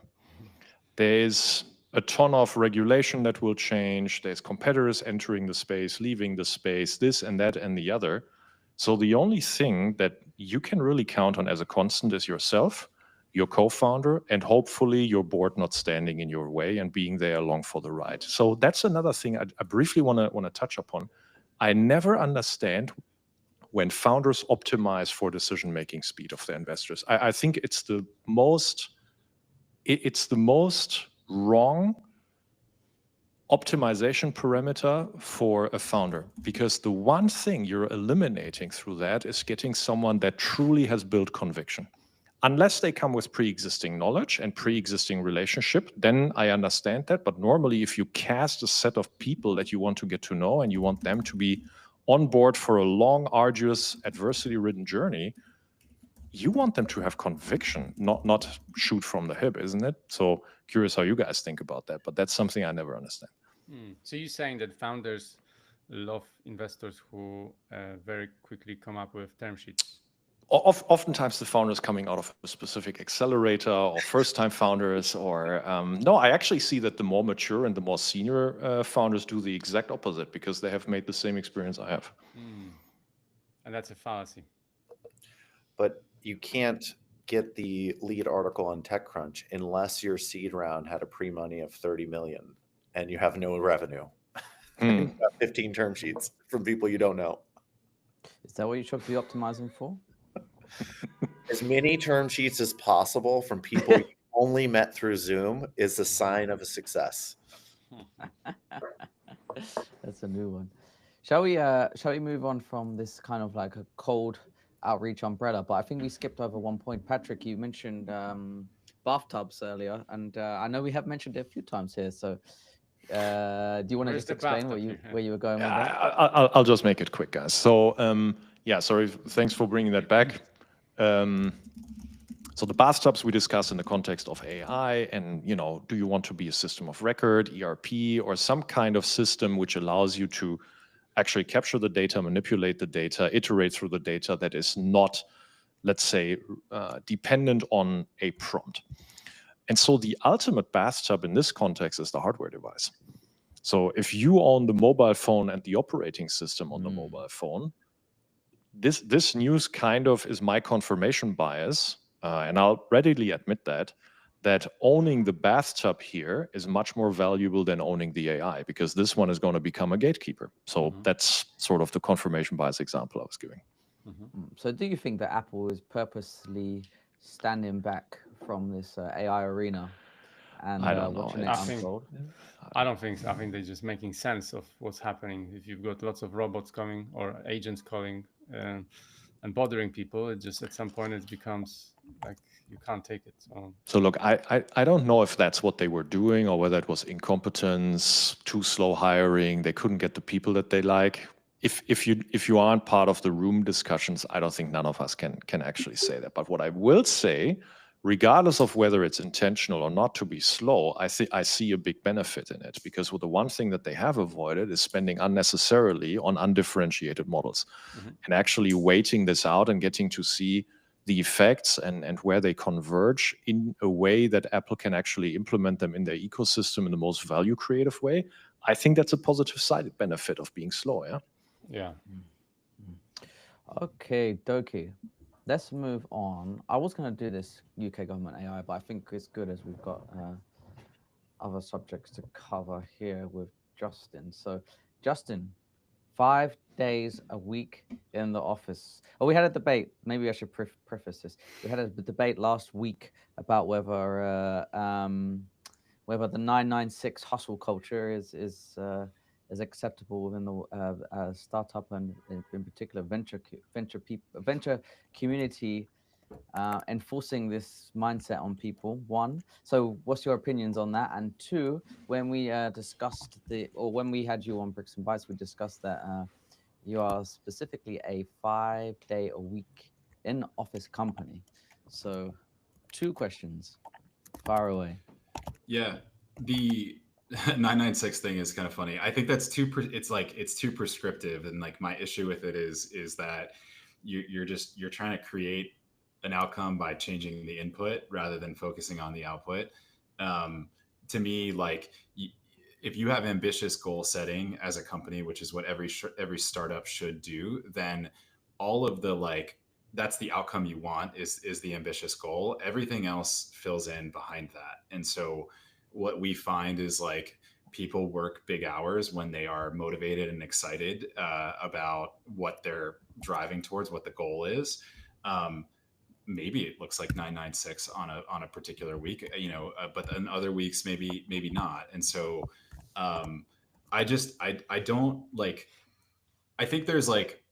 There's a ton of regulation that will change. There's competitors entering the space, leaving the space, this and that and the other. So the only thing that you can really count on as a constant is yourself, your co-founder, and hopefully your board not standing in your way and being there along for the ride. So that's another thing I briefly want to touch upon. I never understand when founders optimize for decision-making speed of their investors. I think it's the most wrong optimization parameter for a founder, because the one thing you're eliminating through that is getting someone that truly has built conviction. Unless they come with pre-existing knowledge and pre-existing relationship, then I understand that. But normally, if you cast a set of people that you want to get to know and you want them to be on board for a long, arduous, adversity-ridden journey, you want them to have conviction, not shoot from the hip, isn't it? So curious how you guys think about that, but that's something I never understand.
So you're saying that founders love investors who very quickly come up with term sheets?
Oftentimes the founders coming out of a specific accelerator or first-time founders, or no, I actually see that the more mature and the more senior founders do the exact opposite because they have made the same experience I have.
And that's a fallacy.
But you can't get the lead article on TechCrunch unless your seed round had a pre-money of 30 million and you have no revenue. You have 15 term sheets from people you don't know.
Is that what you should be optimizing for?
As many term sheets as possible from people you only met through Zoom is a sign of a success.
That's a new one. Shall we move on from this kind of like a cold outreach umbrella? But I think we skipped over one point. Patrick, you mentioned bathtubs earlier, and I know we have mentioned it a few times here. So do you want to
Where's
just
the
explain
bathtub
where you were going with that?
I'll just make it quick, guys. So yeah, sorry, thanks for bringing that back. So the bathtubs we discussed in the context of AI, and do you want to be a system of record, ERP, or some kind of system which allows you to actually capture the data, manipulate the data, iterate through the data that is not, let's say, dependent on a prompt. And so the ultimate bathtub in this context is the hardware device. So if you own the mobile phone and the operating system on the mobile phone, this news kind of is my confirmation bias, and I'll readily admit that owning the bathtub here is much more valuable than owning the AI, because this one is going to become a gatekeeper. So that's sort of the confirmation bias example I was giving.
So do you think that Apple is purposely standing back from this AI arena and
I don't know.
watching it unfold?
I don't think so. I think they're just making sense of what's happening. If you've got lots of robots coming or agents calling and bothering people, it just at some point it becomes like you can't take it.
So look, I don't know if that's what they were doing or whether it was incompetence, too slow hiring, they couldn't get the people that they like. If you aren't part of the room discussions, I don't think none of us can actually say that. But what I will say, regardless of whether it's intentional or not to be slow, I see a big benefit in it, because the one thing that they have avoided is spending unnecessarily on undifferentiated models, and actually waiting this out and getting to see the effects and where they converge in a way that Apple can actually implement them in their ecosystem in the most value creative way. I think that's a positive side benefit of being slow.
Yeah.
Okay, dokie. Let's move on. I was going to do this UK government AI, but I think it's good as we've got other subjects to cover here with Justin. So, Justin, 5 days a week in the office. Oh, we had a debate. Maybe I should preface this. We had a debate last week about whether the 996 hustle culture is acceptable within the startup and in particular venture community, enforcing this mindset on people. One, so what's your opinions on that? And two, when we discussed when we had you on Bricks and Bytes, we discussed that you are specifically a 5 day a week in office company. So 2 questions, far away.
Yeah, the 996 thing is kind of funny. I think that's it's too prescriptive, and like my issue with it is that you're trying to create an outcome by changing the input rather than focusing on the output. To me, like if you have ambitious goal setting as a company, which is what every startup should do, then all of the that's the outcome you want is the ambitious goal. Everything else fills in behind that. And so what we find is people work big hours when they are motivated and excited about what they're driving towards, what the goal is. Maybe it looks like 996 on a particular week, but in other weeks maybe not. And so I don't like. I think there's like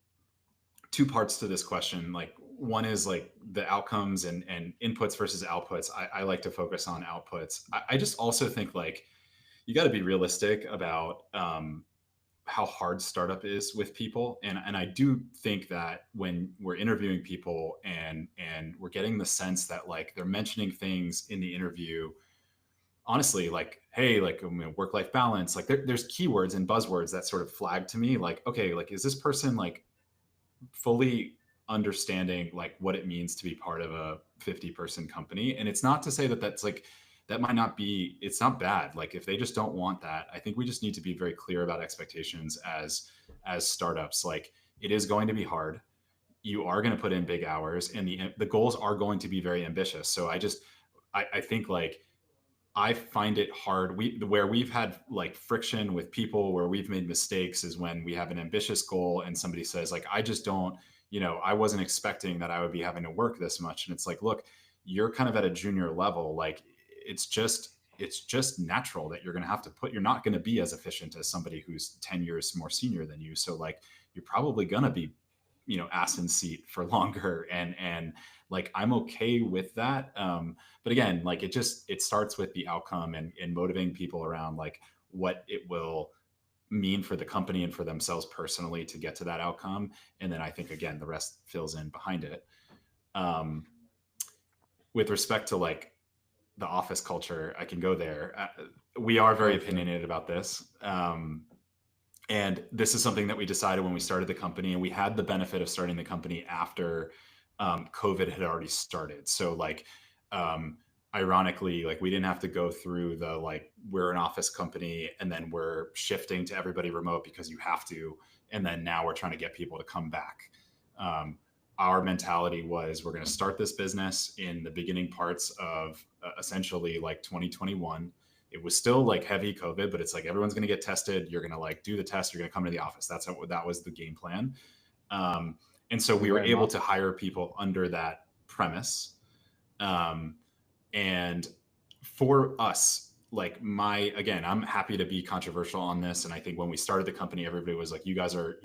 two parts to this question. Like one is like the outcomes and inputs versus outputs. I like to focus on outputs. I just also think like you got to be realistic about how hard startup is with people, and I do think that when we're interviewing people and we're getting the sense that like they're mentioning things in the interview, honestly, like, hey, like, work-life balance, like there's keywords and buzzwords that sort of flag to me like, okay, like is this person like fully understanding like what it means to be part of a 50-person company? And it's not to say that that's like, that might not be, it's not bad. Like if they just don't want that, I think we just need to be very clear about expectations as startups. Like it is going to be hard. You are going to put in big hours, and the goals are going to be very ambitious. So I think like I find it hard. Where we've had like friction with people, where we've made mistakes, is when we have an ambitious goal and somebody says like, I just don't, I wasn't expecting that I would be having to work this much. And it's like, look, you're kind of at a junior level. Like it's just natural that you're going to have to you're not going to be as efficient as somebody who's 10 years more senior than you. So like, you're probably going to be, ass in seat for longer. And like, I'm okay with that. But again, like it starts with the outcome and motivating people around like what it will mean for the company and for themselves personally to get to that outcome. And then I think, again, the rest fills in behind it. With respect to like the office culture, I can go there. We are very opinionated about this. And this is something that we decided when we started the company, and we had the benefit of starting the company after COVID had already started. So like, ironically, like we didn't have to go through the, like, we're an office company and then we're shifting to everybody remote because you have to. And then now we're trying to get people to come back. Our mentality was, we're going to start this business in the beginning parts of essentially like 2021. It was still like heavy COVID, but it's like, everyone's going to get tested. You're going to like do the test. You're going to come to the office. That was the game plan. And so we were able to hire people under that premise. And for us, like again, I'm happy to be controversial on this. And I think when we started the company, everybody was like, you guys are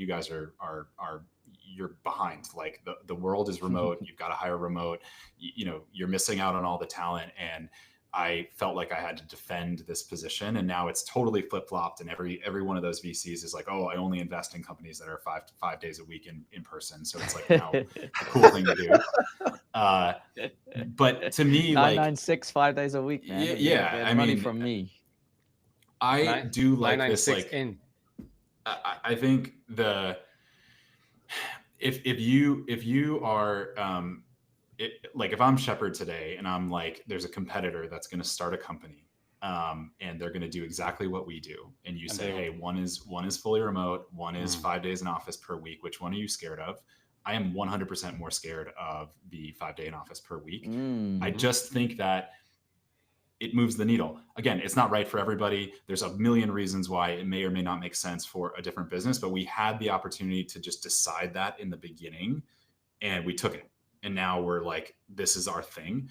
you're behind. Like the world is remote. You've got to hire remote. You're missing out on all the talent. And I felt like I had to defend this position, and now it's totally flip-flopped. And every one of those VCs is like, oh, I only invest in companies that are five days a week in person. So it's like now a cool thing to do. But to me,
996 5 days a week, man.
Yeah,
I mean, from me.
I do like this. Like,
in.
I think if you are like if I'm Shepherd today and I'm like, there's a competitor that's going to start a company, and they're going to do exactly what we do, and you say, hey, one is fully remote, one is 5 days in office per week. Which one are you scared of? I am 100% more scared of the 5 day in office per week. I just think that it moves the needle. Again, it's not right for everybody. There's a million reasons why it may or may not make sense for a different business, but we had the opportunity to just decide that in the beginning, and we took it. And now we're like, this is our thing.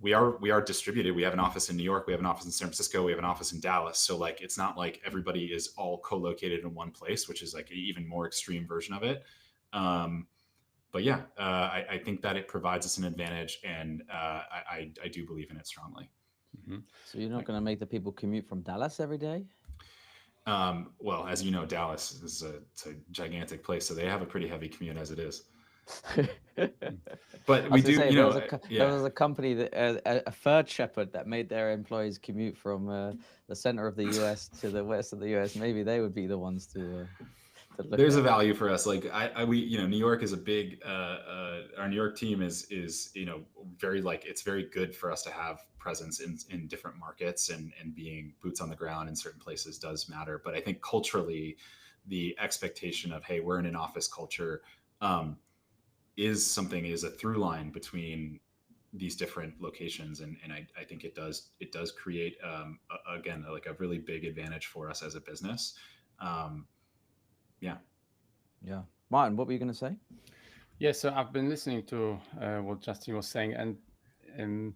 We are distributed. We have an office in New York. We have an office in San Francisco. We have an office in Dallas. So like, it's not like everybody is all co-located in one place, which is like an even more extreme version of it. But yeah, I think that it provides us an advantage, and I do believe in it strongly.
So you're not going to make the people commute from Dallas every day?
Well, as you know, Dallas is it's a gigantic place, so they have a pretty heavy commute as it is. But we do,
there was a company that a third Shepherd that made their employees commute from the center of the US to the west of the US. Maybe they would be the ones to look
There's
at.
a value for us. Like we New York is a big our New York team is very, like, it's very good for us to have presence in different markets, and being boots on the ground in certain places does matter. But I think culturally, the expectation of, hey, we're in an office culture, is a through line between these different locations, and I think it does create again, like, a really big advantage for us as a business.
Yeah. Martin, what were you going to say?
Yeah, so I've been listening to what Justin was saying, and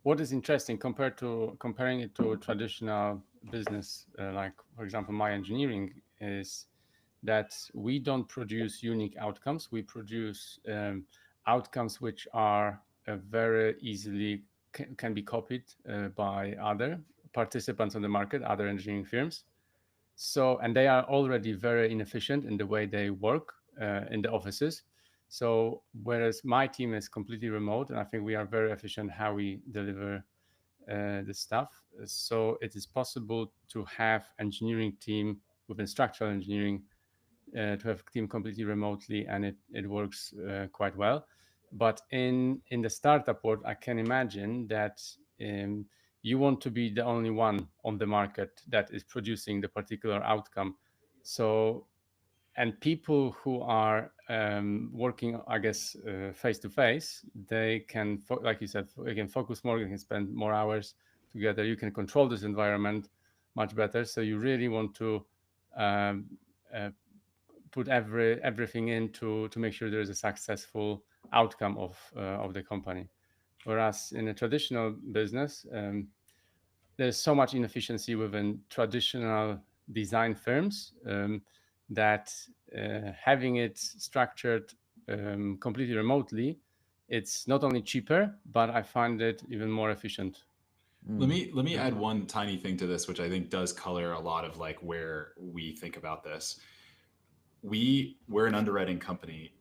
what is interesting comparing it to traditional business, like for example, my engineering, is that we don't produce unique outcomes. We produce outcomes which are very easily can be copied by other participants on the market, other engineering firms. So, and they are already very inefficient in the way they work in the offices. So, whereas my team is completely remote, and I think we are very efficient how we deliver the stuff. So, it is possible to have engineering team within structural engineering to have a team completely remotely, and it works quite well. But in the startup world, I can imagine that you want to be the only one on the market that is producing the particular outcome. So, and people who are working, I guess, face to face, they can, like you said, they can focus more, they can spend more hours together. You can control this environment much better. So you really want to um, uh, put everything in to make sure there is a successful outcome of the company. Whereas in a traditional business, there's so much inefficiency within traditional design firms that having it structured completely remotely, it's not only cheaper, but I find it even more efficient.
Let me add one tiny thing to this, which I think does color a lot of like where we think about this. We're an underwriting company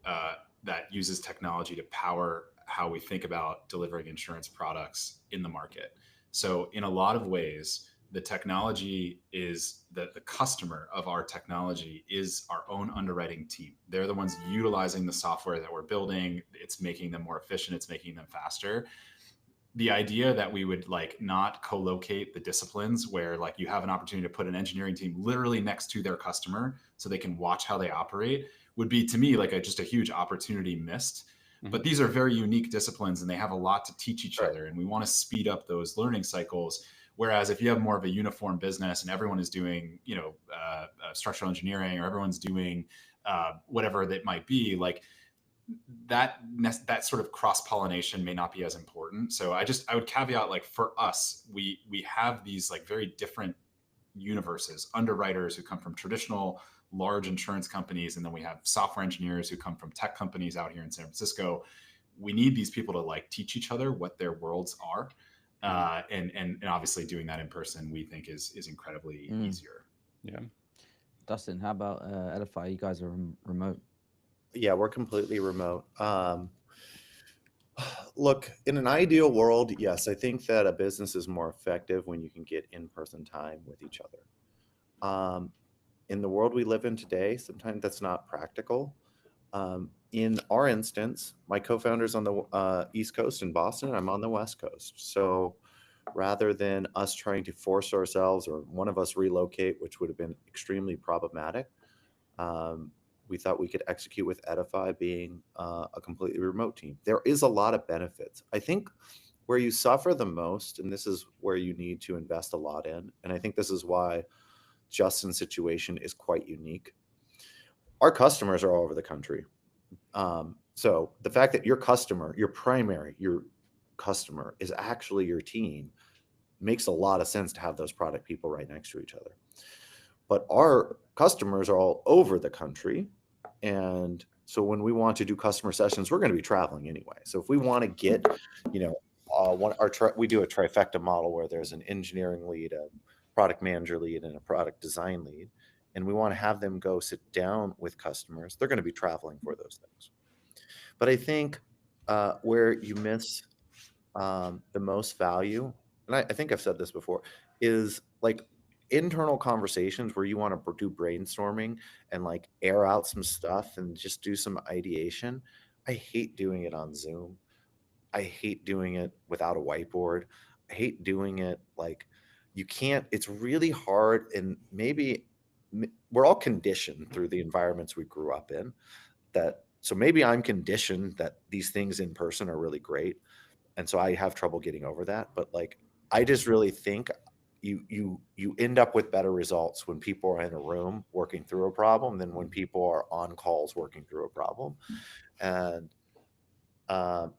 that uses technology to power how we think about delivering insurance products in the market. So in a lot of ways, the technology is that the customer of our technology is our own underwriting team. They're the ones utilizing the software that we're building. It's making them more efficient. It's making them faster. The idea that we would like not co-locate the disciplines where like you have an opportunity to put an engineering team literally next to their customer so they can watch how they operate would be to me like just a huge opportunity missed. But these are very unique disciplines and they have a lot to teach each other, and we want to speed up those learning cycles. Whereas if you have more of a uniform business and everyone is doing, structural engineering, or everyone's doing whatever that might be, like that sort of cross pollination may not be as important. So I would caveat, like for us, we have these like very different universes: underwriters who come from traditional large insurance companies, and then we have software engineers who come from tech companies out here in San Francisco. We need these people to like teach each other what their worlds are, and obviously doing that in person we think is incredibly easier.
Yeah.
Dustin, how about Edify? You guys are remote.
Yeah, we're completely remote. Look, in an ideal world, yes, I think that a business is more effective when you can get in-person time with each other. In the world we live in today, sometimes that's not practical. In our instance, my co-founder's on the East Coast in Boston, and I'm on the West Coast. So rather than us trying to force ourselves or one of us relocate, which would have been extremely problematic, we thought we could execute with Edify being a completely remote team. There is a lot of benefits. I think where you suffer the most, and this is where you need to invest a lot in, and I think this is why Justin's situation is quite unique. Our customers are all over the country. So the fact that your customer, your customer is actually your team makes a lot of sense to have those product people right next to each other. But our customers are all over the country. And so when we want to do customer sessions, we're going to be traveling anyway. So if we want to get, we do a trifecta model where there's an engineering lead, a product manager lead, and a product design lead, and we want to have them go sit down with customers, they're going to be traveling for those things. But I think where you miss the most value, and I think I've said this before, is like internal conversations where you want to do brainstorming and like air out some stuff and just do some ideation. I hate doing it on Zoom. I hate doing it without a whiteboard. I hate doing it like you can't, it's really hard. And maybe we're all conditioned through the environments we grew up in that. So maybe I'm conditioned that these things in person are really great. And so I have trouble getting over that. But like, I just really think you end up with better results when people are in a room working through a problem than when people are on calls working through a problem. And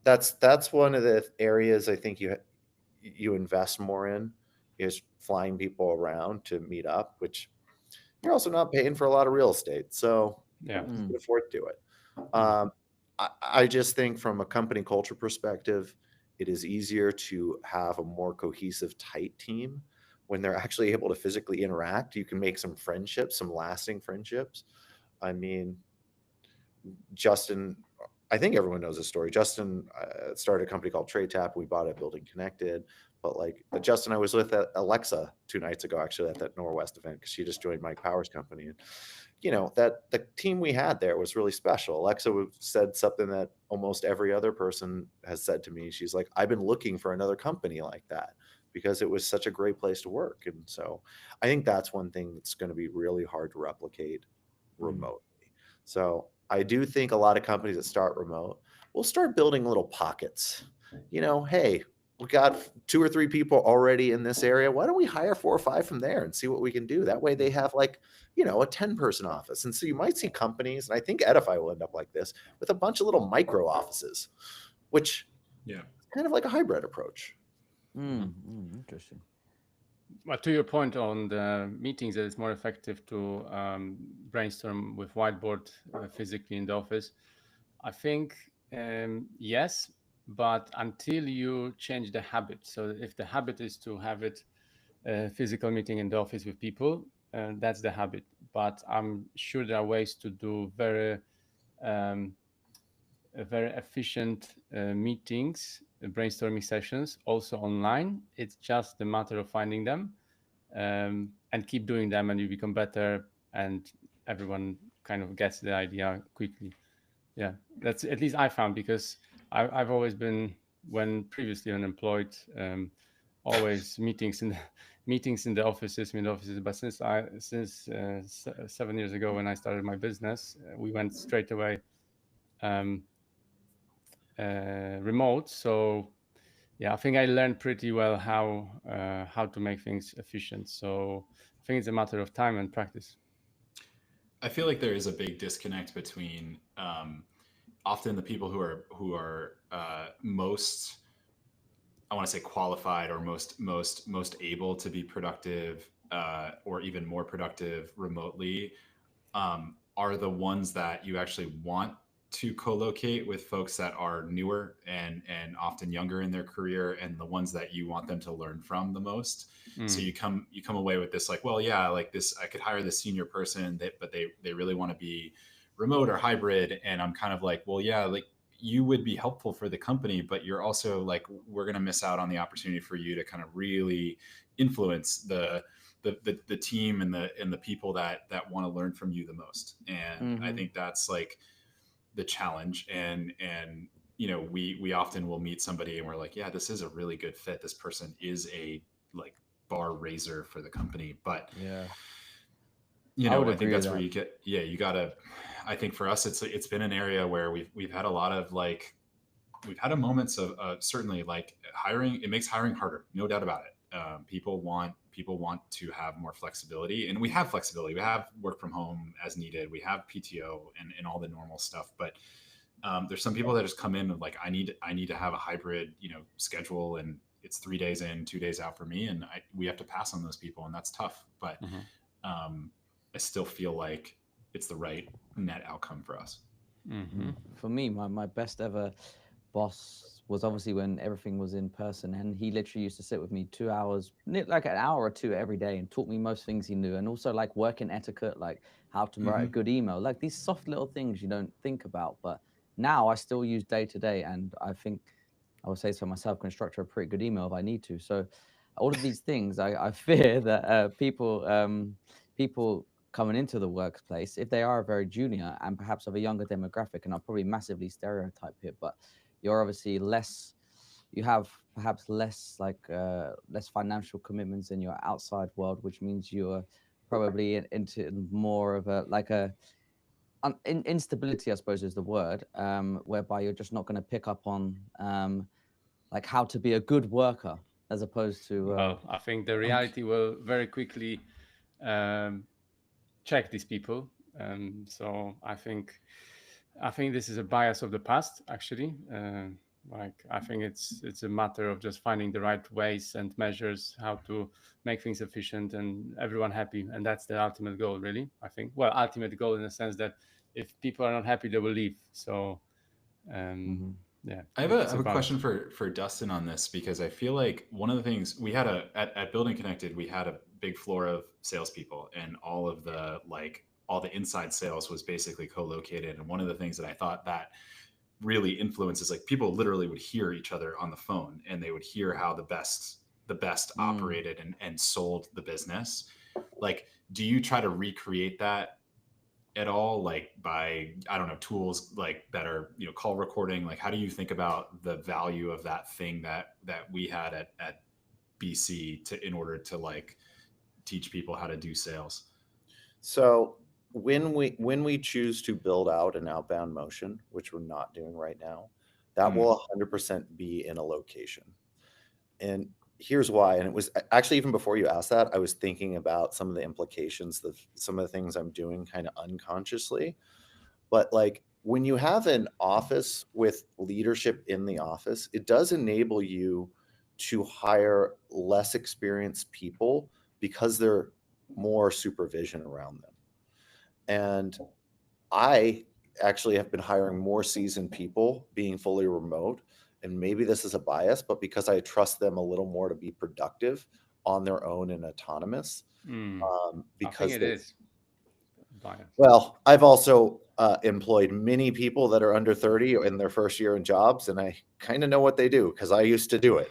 that's one of the areas I think you invest more in. is flying people around to meet up, which you're also not paying for a lot of real estate. So
Yeah.
you can afford to do it. I just think from a company culture perspective, it is easier to have a more cohesive, tight team when they're actually able to physically interact. You can make some friendships, some lasting friendships. I mean, Justin, I think everyone knows this story. Justin started a company called Trade Tap. We bought it, Building Connected. But like Justin, I was with Alexa 2 nights ago, actually, at that Norwest event, because she just joined Mike Power's company. And that the team we had there was really special. Alexa said something that almost every other person has said to me. She's like, I've been looking for another company like that because it was such a great place to work. And so I think that's one thing that's going to be really hard to replicate remotely. So I do think a lot of companies that start remote will start building little pockets. Hey, we got 2 or 3 people already in this area. Why don't we hire 4 or 5 from there and see what we can do? That way they have a 10-person office. And so you might see companies, and I think Edify will end up like this, with a bunch of little micro offices, which is kind of like a hybrid approach.
Interesting.
Well, to your point on the meetings, that it's more effective to brainstorm with whiteboard physically in the office. I think yes, but until you change the habit. So if the habit is to have it physical meeting in the office with people, that's the habit. But I'm sure there are ways to do very efficient meetings, brainstorming sessions, also online. It's just a matter of finding them and keep doing them, and you become better, and everyone kind of gets the idea quickly. Yeah, that's at least I found, because I've always been, when previously unemployed, always meetings in the offices, But since 7 years ago, when I started my business, we went straight away remote. So yeah, I think I learned pretty well how to make things efficient. So I think it's a matter of time and practice.
I feel like there is a big disconnect between often the people who are most, I want to say, qualified or most able to be productive or even more productive remotely are the ones that you actually want to co-locate with folks that are newer and often younger in their career, and the ones that you want them to learn from the most. So you come away with this like, well, yeah, like this, I could hire this senior person but they really want to be remote or hybrid. And I'm kind of like, well, yeah, like you would be helpful for the company, but you're also like, we're going to miss out on the opportunity for you to kind of really influence the team and the people that want to learn from you the most. And I think that's like the challenge. And we often will meet somebody and we're like, yeah, this is a really good fit. This person is a like bar raiser for the company. But I think that's where you gotta, I think for us, it's been an area where we've had a lot of like, we've had moments of certainly like hiring. It makes hiring harder, no doubt about it. People want to have more flexibility, and we have flexibility. We have work from home as needed. We have PTO and all the normal stuff. But there's some people that just come in and like, I need to have a hybrid, schedule, and it's 3 days in, 2 days out for me, and we have to pass on those people, and that's tough. But I still feel like it's the right net outcome for us.
For me, my best ever boss was obviously when everything was in person, and he literally used to sit with me 2 hours, like an hour or two every day, and taught me most things he knew, and also like working etiquette, like how to write a good email, like these soft little things you don't think about, but now I still use day to day. And I think I would say so myself, can structure a pretty good email if I need to. So all of these things, I fear that people coming into the workplace, if they are very junior and perhaps of a younger demographic, and I'll probably massively stereotype here, but you're obviously you have perhaps less less financial commitments in your outside world, which means you're probably into more of instability, I suppose is the word, whereby you're just not going to pick up on like how to be a good worker, as opposed to
well, I think the reality will very quickly check these people. So I think this is a bias of the past, actually. Like, I think it's a matter of just finding the right ways and measures how to make things efficient and everyone happy, and that's the ultimate goal, really. I think. Well, ultimate goal in the sense that if people are not happy, they will leave. So,
Mhm.
yeah,
I have
it's
a
about.
question for Dustin on this, because I feel like one of the things we had at Building Connected, we had a big floor of salespeople, and all of the all the inside sales was basically co-located. And one of the things that I thought that really influences, like, people literally would hear each other on the phone, and they would hear how the best operated and sold the business. Like, do you try to recreate that at all, like by, I don't know, tools like better, call recording? Like, how do you think about the value of that thing that we had at BC in order to like teach people how to do sales?
So when we choose to build out an outbound motion, which we're not doing right now, that will 100% be in a location. And here's why. And it was actually, even before you asked that, I was thinking about some of the implications of some of the things I'm doing kind of unconsciously. But like, when you have an office with leadership in the office, it does enable you to hire less experienced people because they're more supervision around them. And I actually have been hiring more seasoned people being fully remote. And maybe this is a bias, but because I trust them a little more to be productive on their own and autonomous.
I
Because
think it is bias.
well, I've also employed many people that are under 30 in their first year in jobs, and I kind of know what they do because I used to do it.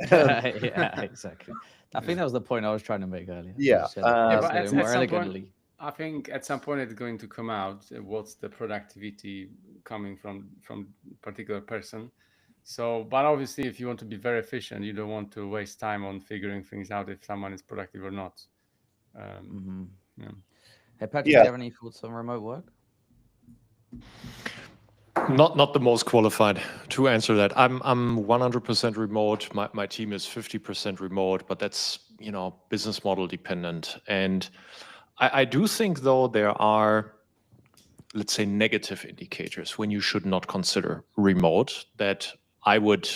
Yeah, exactly. I think that was the point I was trying to make earlier. You
Yeah,
just said it
Yeah,
just
but
a little
at
more
some point,
elegantly.
I think at some point it's going to come out. What's the productivity coming from particular person? So, but obviously, if you want to be very efficient, you don't want to waste time on figuring things out if someone is productive or not. Yeah.
Hey, Patrick, do
yeah.
you have any thoughts on remote work?
Not the most qualified to answer that. I'm 100% remote. My team is 50% remote, but that's business model dependent. And I do think, though, there are, let's say, negative indicators when you should not consider remote that I would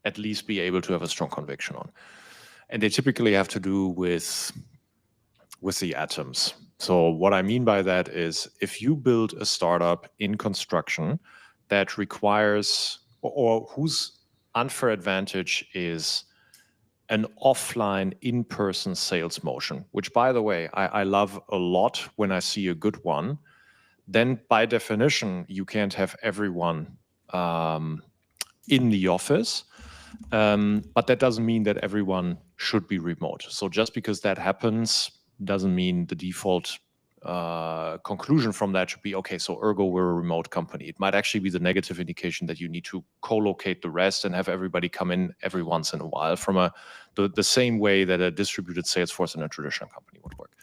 at least be able to have a strong conviction on. And they typically have to do with the atoms. So what I mean by that is, if you build a startup in construction that requires, or whose unfair advantage is an offline in-person sales motion, which, by the way, I love a lot when I see a good one, then by definition, you can't have everyone in the office. But that doesn't mean that everyone should be remote. So just because that happens doesn't mean the default conclusion from that should be, okay, so ergo we're a remote company. It might actually be the negative indication that you need to co-locate the rest and have everybody come in every once in a while, from the same way that a distributed sales force in a traditional company would work.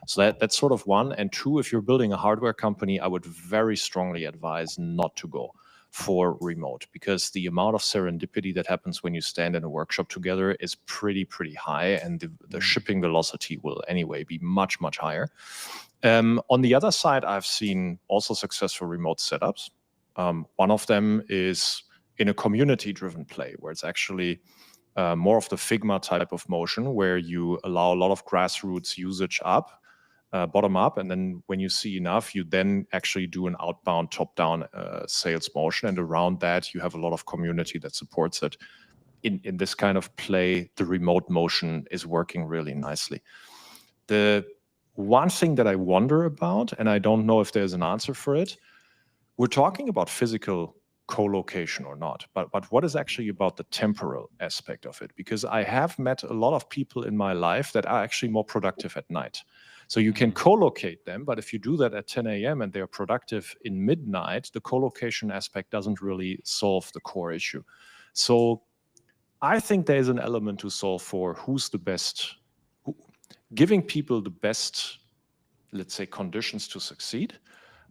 So that's sort of one. And two, if you're building a hardware company, I would very strongly advise not to go for remote, because the amount of serendipity that happens when you stand in a workshop together is pretty high, and the shipping velocity will anyway be much higher. On the other side, I've seen also successful remote setups. One of them is in a community-driven play, where it's actually more of the Figma type of motion, where you allow a lot of grassroots usage bottom up, and then when you see enough, you then actually do an outbound top-down sales motion, and around that you have a lot of community that supports it. In this kind of play, the remote motion is working really nicely. The one thing that I wonder about, and I don't know if there's an answer for it, we're talking about physical co-location or not, but what is actually about the temporal aspect of it? Because I have met a lot of people in my life that are actually more productive at night. So you can co-locate them, but if you do that at 10 a.m. and they're productive in midnight, the co-location aspect doesn't really solve the core issue. So I think there's an element to solve for who's the best, giving people the best, let's say, conditions to succeed.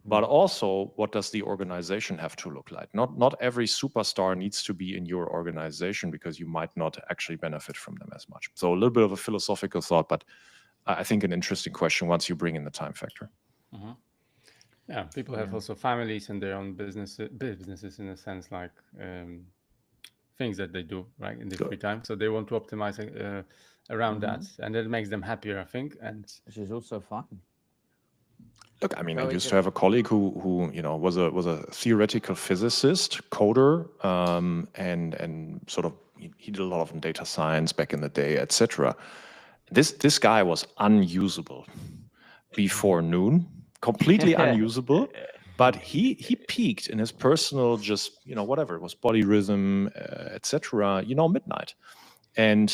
But also, what does the organization have to look like? Not every superstar needs to be in your organization, because you might not actually benefit from them as much. So a little bit of a philosophical thought, but I think an interesting question once you bring in the time factor.
Yeah, people have also families and their own businesses in a sense, like things that they do right in their free time. So they want to optimize around that, and it makes them happier, I think. And
which is also fun.
Look, I mean, I
Very
used
good.
to have a colleague who was a theoretical physicist, coder, and sort of he did a lot of data science back in the day, etc. This guy was unusable before noon, completely unusable. But he peaked in his personal, just whatever it was, body rhythm, etc. Midnight, and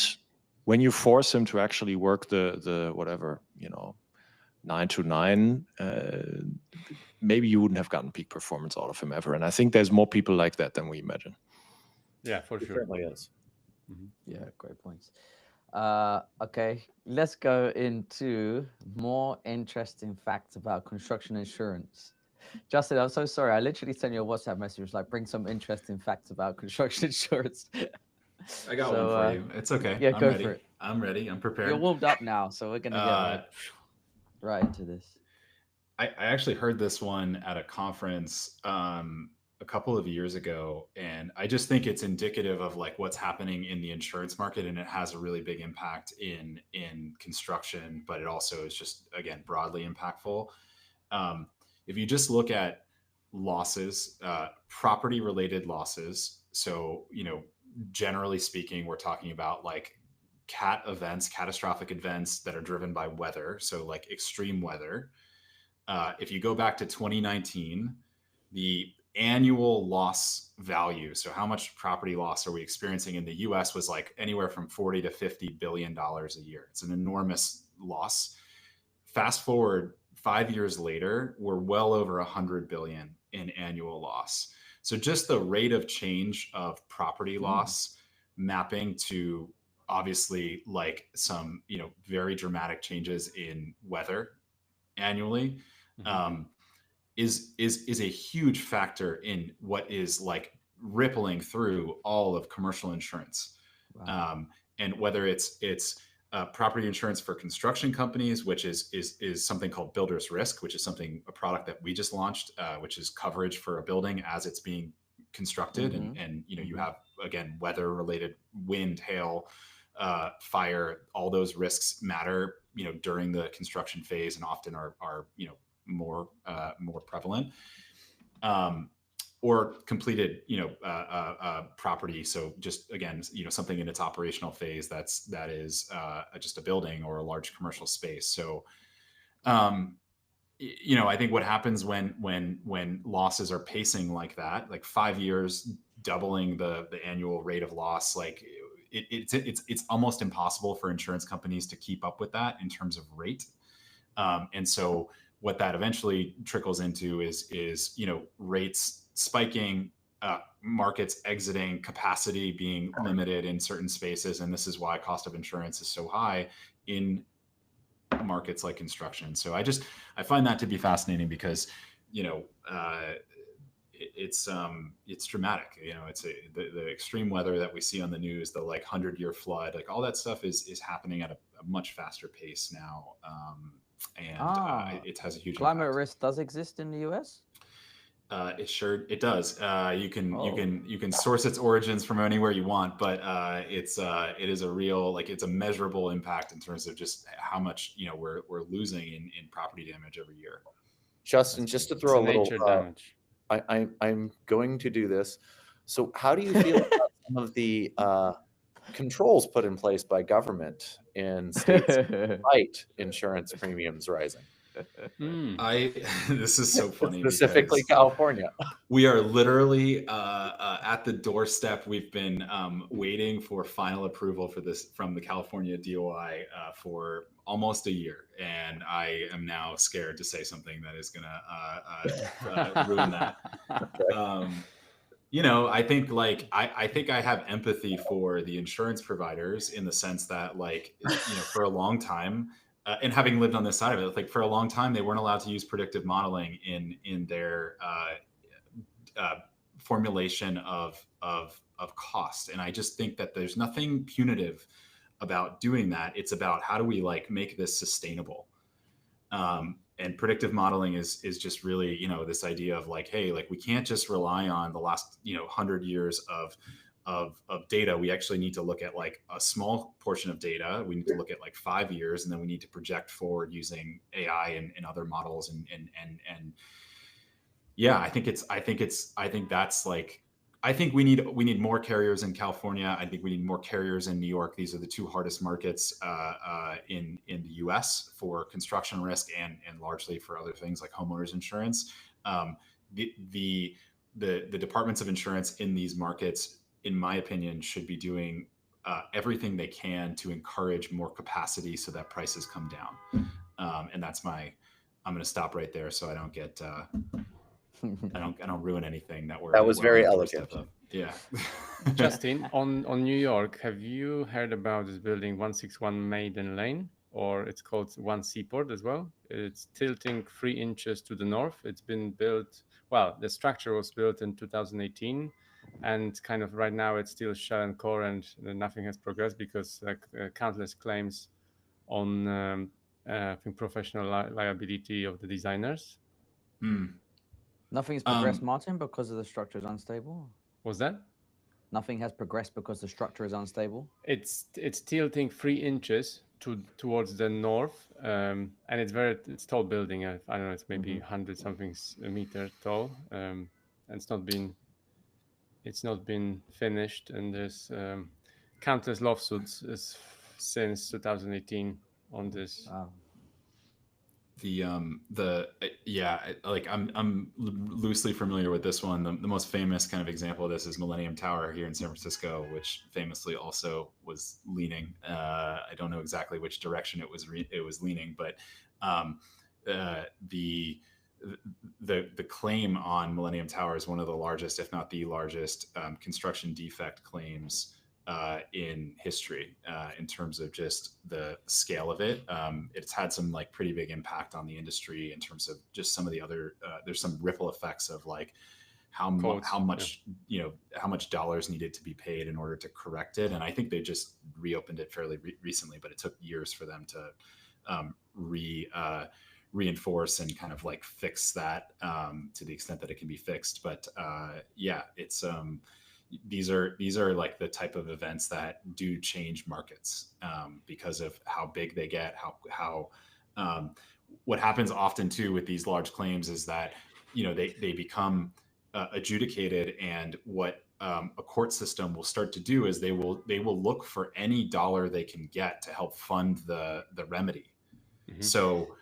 when you force him to actually work the whatever 9 to 9, maybe you wouldn't have gotten peak performance out of him ever. And I think there's more people like that than we imagine.
yeah, for
It
sure.
certainly is.
Yeah, great points. Okay, let's go into more interesting facts about construction insurance. Justin, I'm so sorry. I literally sent you a WhatsApp message like, bring some interesting facts about construction insurance.
I got
So,
one for you. It's okay.
yeah,
I'm
go
ready.
for it.
I'm ready. I'm prepared.
You're warmed up now, so we're gonna get like right into this.
I actually heard this one at a conference a couple of years ago, and I just think it's indicative of like what's happening in the insurance market, and it has a really big impact in construction, but it also is just, again, broadly impactful. If you just look at losses, property related losses, so generally speaking, we're talking about like catastrophic events that are driven by weather, so like extreme weather. If you go back to 2019, the annual loss value, so how much property loss are we experiencing in the US, was like anywhere from 40 to 50 billion dollars a year. It's an enormous loss. Fast forward 5 years later, we're well over 100 billion in annual loss. So just the rate of change of property loss mapping to obviously like some very dramatic changes in weather annually is a huge factor in what is like rippling through all of commercial insurance.
Wow.
And whether it's property insurance for construction companies, which is something called builder's risk, which is a product that we just launched, which is coverage for a building as it's being constructed. And you have, again, weather related, wind, hail, fire, all those risks matter during the construction phase, and often are more prevalent, or completed property. So just, again, something in its operational phase that is just a building or a large commercial space. So I think what happens when losses are pacing like that, like 5 years doubling the annual rate of loss, like it's almost impossible for insurance companies to keep up with that in terms of rate. And so what that eventually trickles into is rates spiking, markets exiting, capacity being limited in certain spaces. And this is why cost of insurance is so high in markets like construction. So I find that to be fascinating because, it's dramatic. It's the extreme weather that we see on the news, the like 100-year flood, like all that stuff is happening at a much faster pace now. It has a huge
climate
impact.
risk does exist in the US.
It does. You can source its origins from anywhere you want, but it is a real, like, it's a measurable impact in terms of just how much we're losing in property damage every year.
Justin, just to throw a little
nature damage.
I'm going to do this. So how do you feel about some of the controls put in place by government in states that fight insurance premiums rising?
This is so funny.
Specifically California.
We are literally at the doorstep. We've been waiting for final approval for this from the California DOI for almost a year, and I am now scared to say something that is gonna ruin that. I think I think I have empathy for the insurance providers in the sense that, like, for a long time, and having lived on this side of it, like for a long time, they weren't allowed to use predictive modeling in their formulation of cost. And I just think that there's nothing punitive about doing that. It's about how do we like make this sustainable. And predictive modeling is just really, this idea of like, hey, like we can't just rely on the last, 100 years data, we actually need to look at like a small portion of data. We need to look at like 5 years, and then we need to project forward using AI and other models. And yeah, I think we need more carriers in California. I think we need more carriers in New York. These are the two hardest markets in the U.S. for construction risk and largely for other things like homeowners insurance. The departments of insurance in these markets, in my opinion, should be doing everything they can to encourage more capacity so that prices come down. And that's I'm going to stop right there so I don't get. I don't ruin anything that
That was very elegant.
Yeah.
Justin, on New York, have you heard about this building 161 Maiden Lane, or it's called One Seaport as well? It's tilting 3 inches to the north. It's been built, well, the structure was built in 2018, and kind of right now it's still shell and core, and nothing has progressed because countless claims on I think professional liability of the designers.
Nothing's progressed, Martin, because the structure is unstable.
Was that?
Nothing has progressed because the structure is unstable.
It's tilting 3 inches towards the north, and it's tall building. I don't know, it's maybe 100 something meter tall, and it's not been finished. And there's countless lawsuits since 2018 on this.
Wow.
I'm loosely familiar with this one. The most famous kind of example of this is Millennium Tower here in San Francisco, which famously also was leaning. I don't know exactly which direction it was leaning, but the claim on Millennium Tower is one of the largest, if not the largest, construction defect claims in history in terms of just the scale of it. It's had some like pretty big impact on the industry in terms of just some of the other, there's some ripple effects of like how much dollars needed to be paid in order to correct it. And I think they just reopened it fairly recently, but it took years for them to reinforce and kind of like fix that to the extent that it can be fixed. But it's these are like the type of events that do change markets because of how big they get, how what happens often too with these large claims is that, they become adjudicated, and what a court system will start to do is they will look for any dollar they can get to help fund the remedy. Mm-hmm. So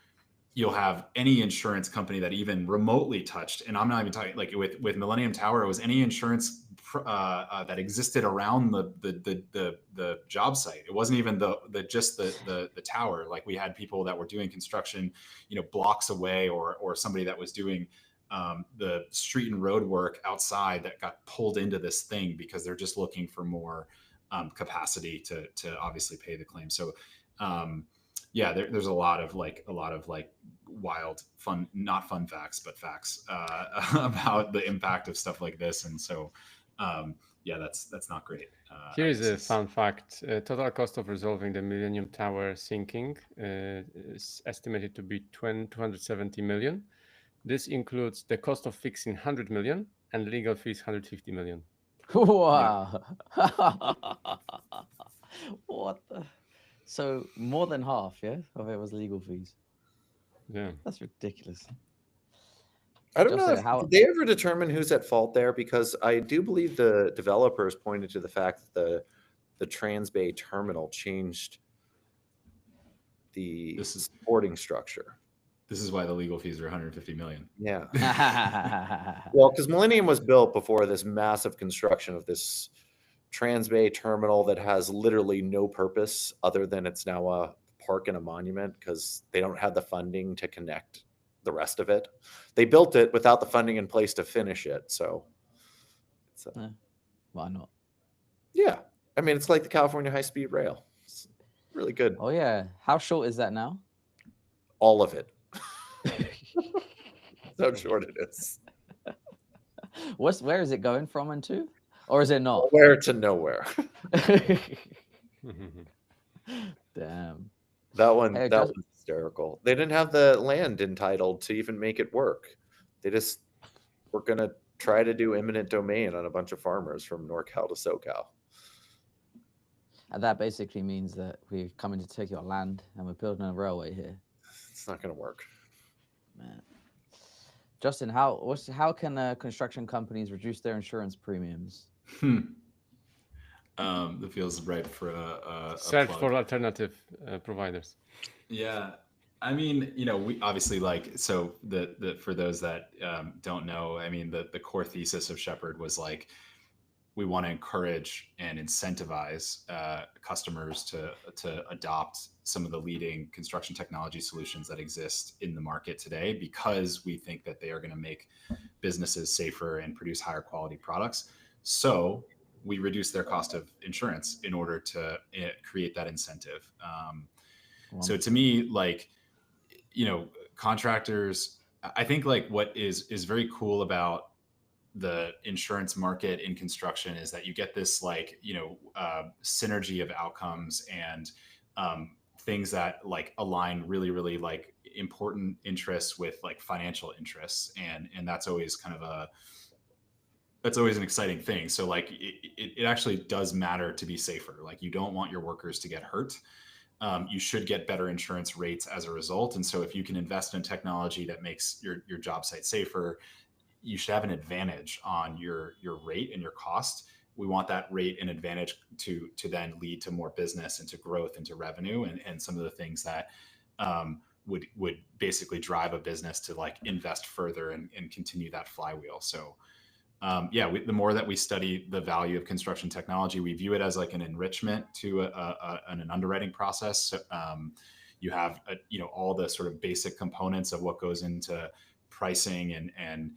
you'll have any insurance company that even remotely touched, and I'm not even talking like with Millennium Tower, it was any insurance that existed around the job site. It wasn't even the tower. Like we had people that were doing construction, blocks away, or somebody that was doing the street and road work outside that got pulled into this thing because they're just looking for more capacity to obviously pay the claim. So there's a lot of wild fun, not fun facts, but facts about the impact of stuff like this. And so that's not great.
Here's a fun fact. Total cost of resolving the Millennium Tower sinking is estimated to be 270 million. This includes the cost of fixing 100 million and legal fees 150 million.
Wow. Yeah. What the? So more than half, of it was legal fees.
Yeah.
That's ridiculous.
I don't know. Did they ever determine who's at fault there? Because I do believe the developers pointed to the fact that the Transbay terminal changed the supporting structure.
This is why the legal fees are 150 million.
Yeah. Well, because Millennium was built before this massive construction of this Transbay terminal that has literally no purpose other than it's now a park and a monument because they don't have the funding to connect the rest of it. They built it without the funding in place to finish it. So it's
why not?
Yeah. I mean, it's like the California high-speed rail. It's really good.
Oh, yeah. How short is that now?
All of it. That's how short it is.
Where is it going from and to? Or is it not?
Nowhere to nowhere.
Damn.
That was They didn't have the land entitled to even make it work. They just were going to try to do eminent domain on a bunch of farmers from NorCal to SoCal.
And that basically means that we're coming to take your land and we're building a railway here.
It's not going to work.
Man. Justin, how can construction companies reduce their insurance premiums?
That feels right for a
Search
plug.
for alternative providers.
Yeah. I mean, we obviously so the for those that don't know, I mean, the core thesis of Shepherd was like, we want to encourage and incentivize customers to adopt some of the leading construction technology solutions that exist in the market today, because we think that they are going to make businesses safer and produce higher quality products. So we reduce their cost of insurance in order to create that incentive. So to me, like, contractors, I think like what is very cool about the insurance market in construction is that you get this like, synergy of outcomes and things that like align really, really like important interests with like financial interests. And that's always kind of that's always an exciting thing. So like it actually does matter to be safer. Like you don't want your workers to get hurt. You should get better insurance rates as a result. And so if you can invest in technology that makes your job site safer, you should have an advantage on your rate and your cost. We want that rate and advantage to then lead to more business and to growth and to revenue and some of the things that would basically drive a business to like invest further and continue that flywheel. So the more that we study the value of construction technology, we view it as like an enrichment to an underwriting process. So, you have all the sort of basic components of what goes into pricing and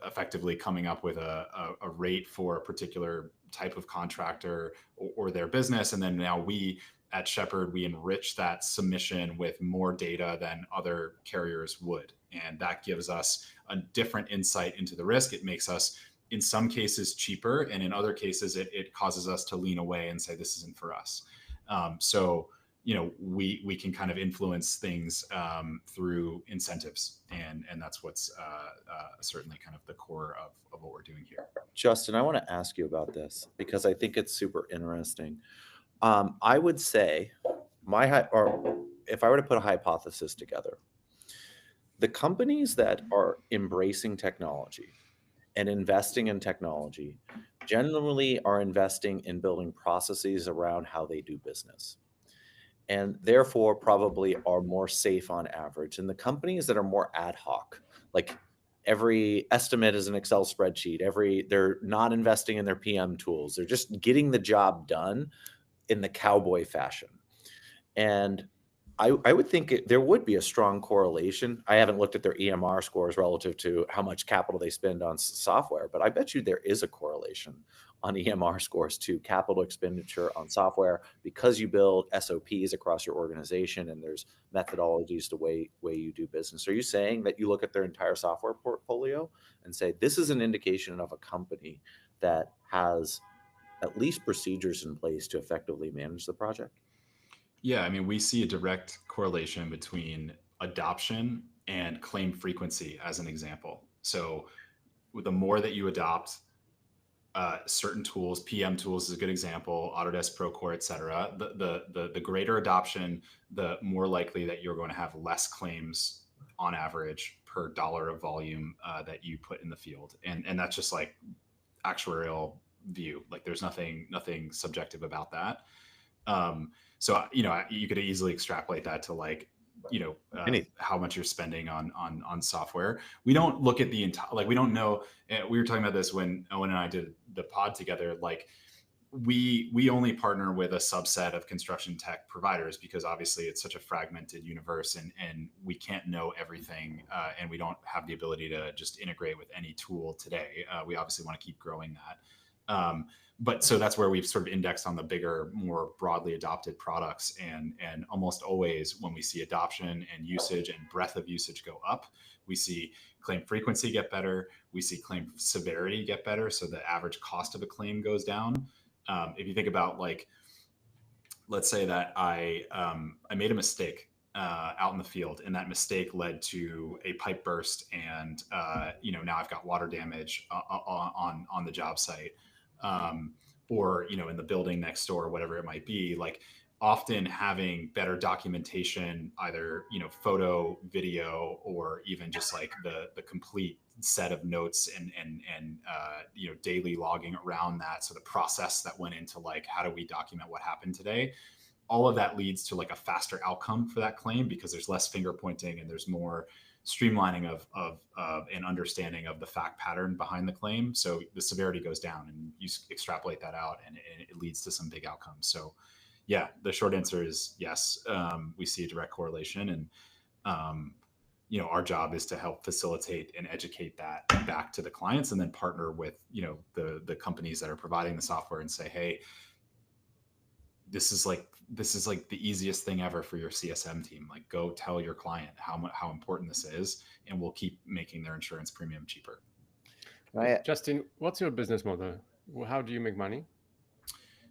effectively coming up with a rate for a particular type of contractor or their business. And then now we at Shepherd, we enrich that submission with more data than other carriers would. And that gives us a different insight into the risk. It makes us, in some cases, cheaper. And in other cases, it causes us to lean away and say, this isn't for us. So we can kind of influence things through incentives. And that's what's certainly kind of the core of what we're doing here.
Justin, I want to ask you about this because I think it's super interesting. I would say if I were to put a hypothesis together, the companies that are embracing technology and investing in technology generally are investing in building processes around how they do business, and therefore probably are more safe on average. And the companies that are more ad hoc, like every estimate is an Excel spreadsheet, they're not investing in their PM tools, they're just getting the job done in the cowboy fashion. And I would think there would be a strong correlation. I haven't looked at their EMR scores relative to how much capital they spend on software, but I bet you there is a correlation on EMR scores to capital expenditure on software, because you build SOPs across your organization and there's methodologies to way you do business. Are you saying that you look at their entire software portfolio and say, this is an indication of a company that has at least procedures in place to effectively manage the project?
Yeah, I mean, we see a direct correlation between adoption and claim frequency as an example. So the more that you adopt certain tools, PM tools is a good example, Autodesk Procore, et cetera, the greater adoption, the more likely that you're going to have less claims on average per dollar of volume that you put in the field. And that's just like actuarial view. Like there's nothing subjective about that. So, you could easily extrapolate that to like, how much you're spending on software. We don't look at the entire, like, we don't know. We were talking about this when Owen and I did the pod together. Like we only partner with a subset of construction tech providers because obviously it's such a fragmented universe and we can't know everything. And we don't have the ability to just integrate with any tool today. We obviously want to keep growing that. But so that's where we've sort of indexed on the bigger, more broadly adopted products. And almost always when we see adoption and usage and breadth of usage go up, we see claim frequency get better. We see claim severity get better. So the average cost of a claim goes down. If you think about, like, let's say that I made a mistake out in the field, and that mistake led to a pipe burst, and now I've got water damage on the job site, or in the building next door, whatever it might be. Like, often having better documentation, either photo, video, or even just like the complete set of notes and daily logging around that. So the process that went into like, how do we document what happened today? All of that leads to like a faster outcome for that claim, because there's less finger pointing and there's more streamlining of an understanding of the fact pattern behind the claim. So the severity goes down, and you extrapolate that out, and it leads to some big outcomes. So yeah, the short answer is yes. We see a direct correlation, and our job is to help facilitate and educate that back to the clients, and then partner with the companies that are providing the software and say, hey, this is like the easiest thing ever for your CSM team. Like, go tell your client how important this is, and we'll keep making their insurance premium cheaper.
Right.
Justin, what's your business model? How do you make money?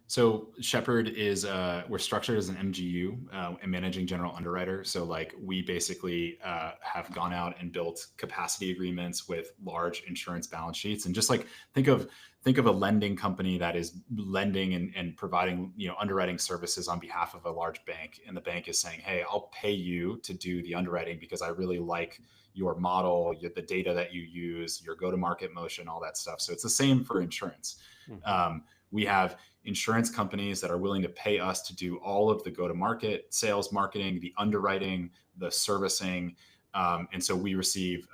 So Shepherd is we're structured as an MGU, a managing general underwriter. So like, we basically have gone out and built capacity agreements with large insurance balance sheets, and just like think of a lending company that is lending and providing underwriting services on behalf of a large bank, and the bank is saying, hey, I'll pay you to do the underwriting because I really like your model, the data that you use, your go-to-market motion, all that stuff. So it's the same for insurance. Mm-hmm. We have insurance companies that are willing to pay us to do all of the go-to-market, sales, marketing, the underwriting, the servicing, and so we receive,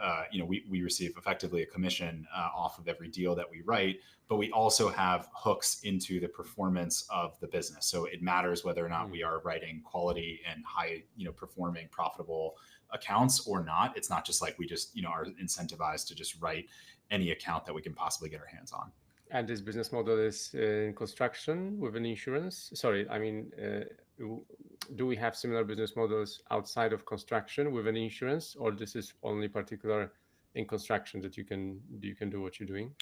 we receive effectively a commission off of every deal that we write. But we also have hooks into the performance of the business. So it matters whether or not we are writing quality and high, performing, profitable accounts or not. It's not just like we just, are incentivized to just write any account that we can possibly get our hands on.
And this business model is in construction with an insurance? Sorry, I mean, do we have similar business models outside of construction with an insurance, or this is only particular in construction that you can do what you're doing?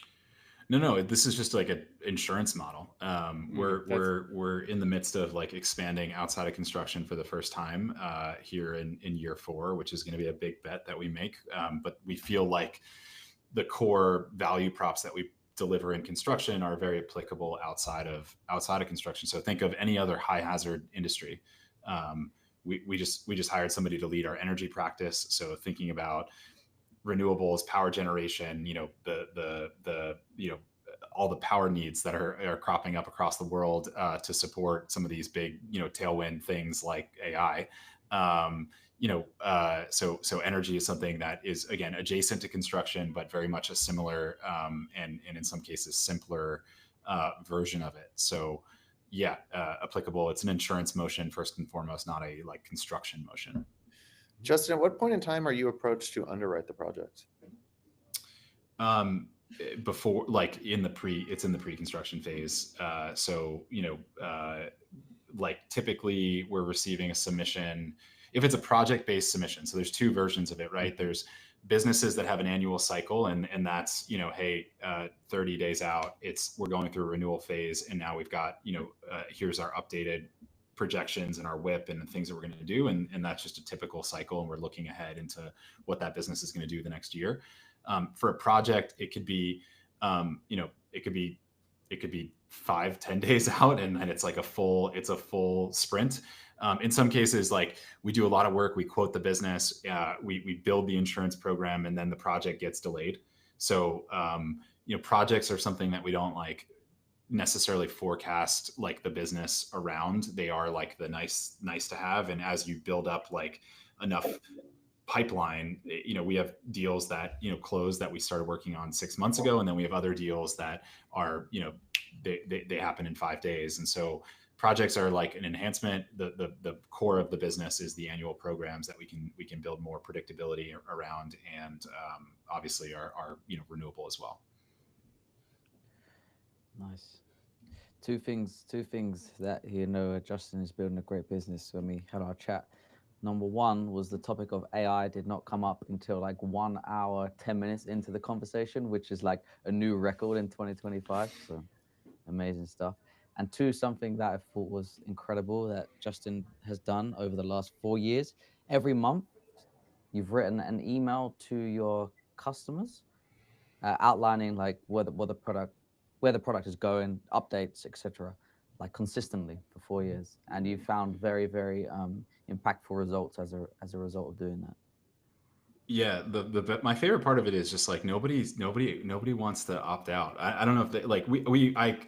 No, this is just like an insurance model. We're in the midst of like expanding outside of construction for the first time here in year 4, which is going to be a big bet that we make. But we feel like the core value props that we deliver in construction are very applicable outside of construction. So think of any other high hazard industry. We just hired somebody to lead our energy practice. So thinking about renewables, power generation, all the power needs that are cropping up across the world to support some of these big, tailwind things like AI. So energy is something that is, again, adjacent to construction, but very much a similar and in some cases simpler version of it. So yeah, applicable. It's an insurance motion first and foremost, not a like construction motion.
Justin, at what point in time are you approached to underwrite the project?
Before, like it's in the pre-construction phase. Like typically we're receiving a submission if it's a project-based submission. So there's 2 versions of it, right? There's businesses that have an annual cycle, and that's, hey, 30 days out, we're going through a renewal phase, and now we've got, here's our updated projections and our WIP and the things that we're going to do, and that's just a typical cycle, and we're looking ahead into what that business is going to do the next year. For a project, it could be, it could be 5-10 days out, and then it's like a full sprint. In some cases, like we do a lot of work, we quote the business, we build the insurance program, and then the project gets delayed. So, projects are something that we don't like necessarily forecast like the business around. They are like the nice to have. And as you build up like enough pipeline, we have deals that, close that we started working on 6 months ago. And then we have other deals that are, they happen in 5 days. And so projects are like an enhancement. The core of the business is the annual programs that we can build more predictability around, and obviously are renewable as well.
Nice. Two things that Justin is building a great business. When we had our chat, number one was the topic of AI did not come up until like 1 hour 10 minutes into the conversation, which is like a new record in 2025. So amazing stuff. And 2, something that I thought was incredible that Justin has done over the last 4 years every month you've written an email to your customers outlining like where the product is going, updates, etc., like consistently for 4 years, and you found very, very impactful results as a result of doing that.
Yeah, my favorite part of it is just like nobody wants to opt out. I don't know if they like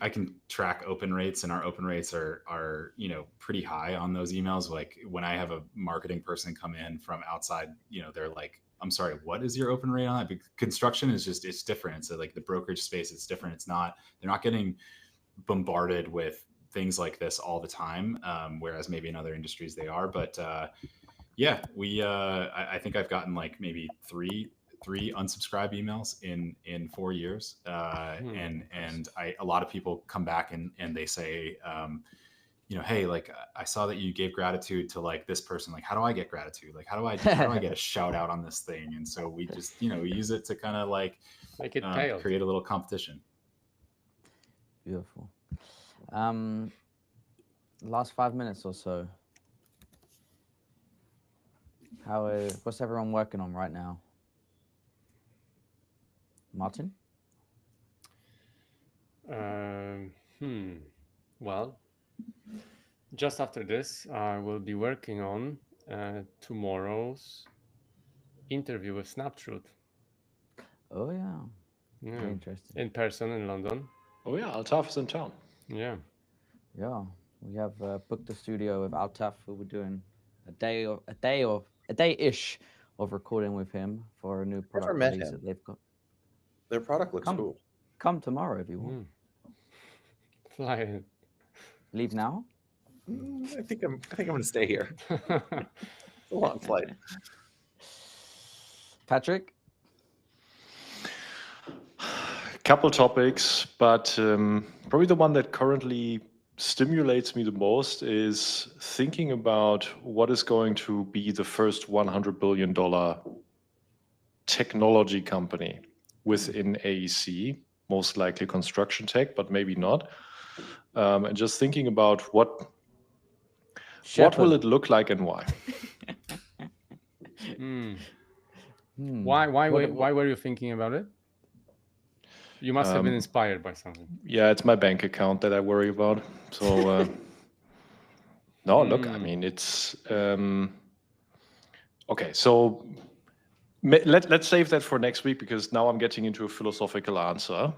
I can track open rates, and our open rates are pretty high on those emails. Like when I have a marketing person come in from outside, they're like, I'm sorry, what is your open rate on that? Because construction is just, it's different. So like the brokerage space, it's different. They're not getting bombarded with things like this all the time, whereas maybe in other industries they are. But yeah, I think I've gotten like maybe three unsubscribe emails in 4 years, and a lot of people come back and they say, hey, like I saw that you gave gratitude to like this person. Like, how do I get gratitude? Like, how do I get a shout out on this thing? And so we just we use it to kind of like
Make it tail.
create a little competition.
Beautiful. Last 5 minutes or so. What's everyone working on right now? Martin?
Well, just after this, I will be working on tomorrow's interview with Snaptruth.
Oh yeah.
Yeah.
Very interesting.
In person in London.
Oh yeah, Altaf is in town.
Yeah.
Yeah. We have booked the studio with Altaf. We're doing a day-ish of recording with him for a new product
met
release
him.
that they've got.
Their product looks
Come.
cool.
Come tomorrow if you want.
Fly in.
Leave now?
I think I'm going to stay here. It's a long flight.
Patrick?
Couple topics, but probably the one that currently stimulates me the most is thinking about what is going to be the first $100 billion technology company within AEC, most likely construction tech, but maybe not. And just thinking about what will it look like and why?
Why were you thinking about it? You must have been inspired by something.
Yeah, it's my bank account that I worry about. So, no, look, I mean, it's okay. So let's save that for next week, because now I'm getting into a philosophical answer.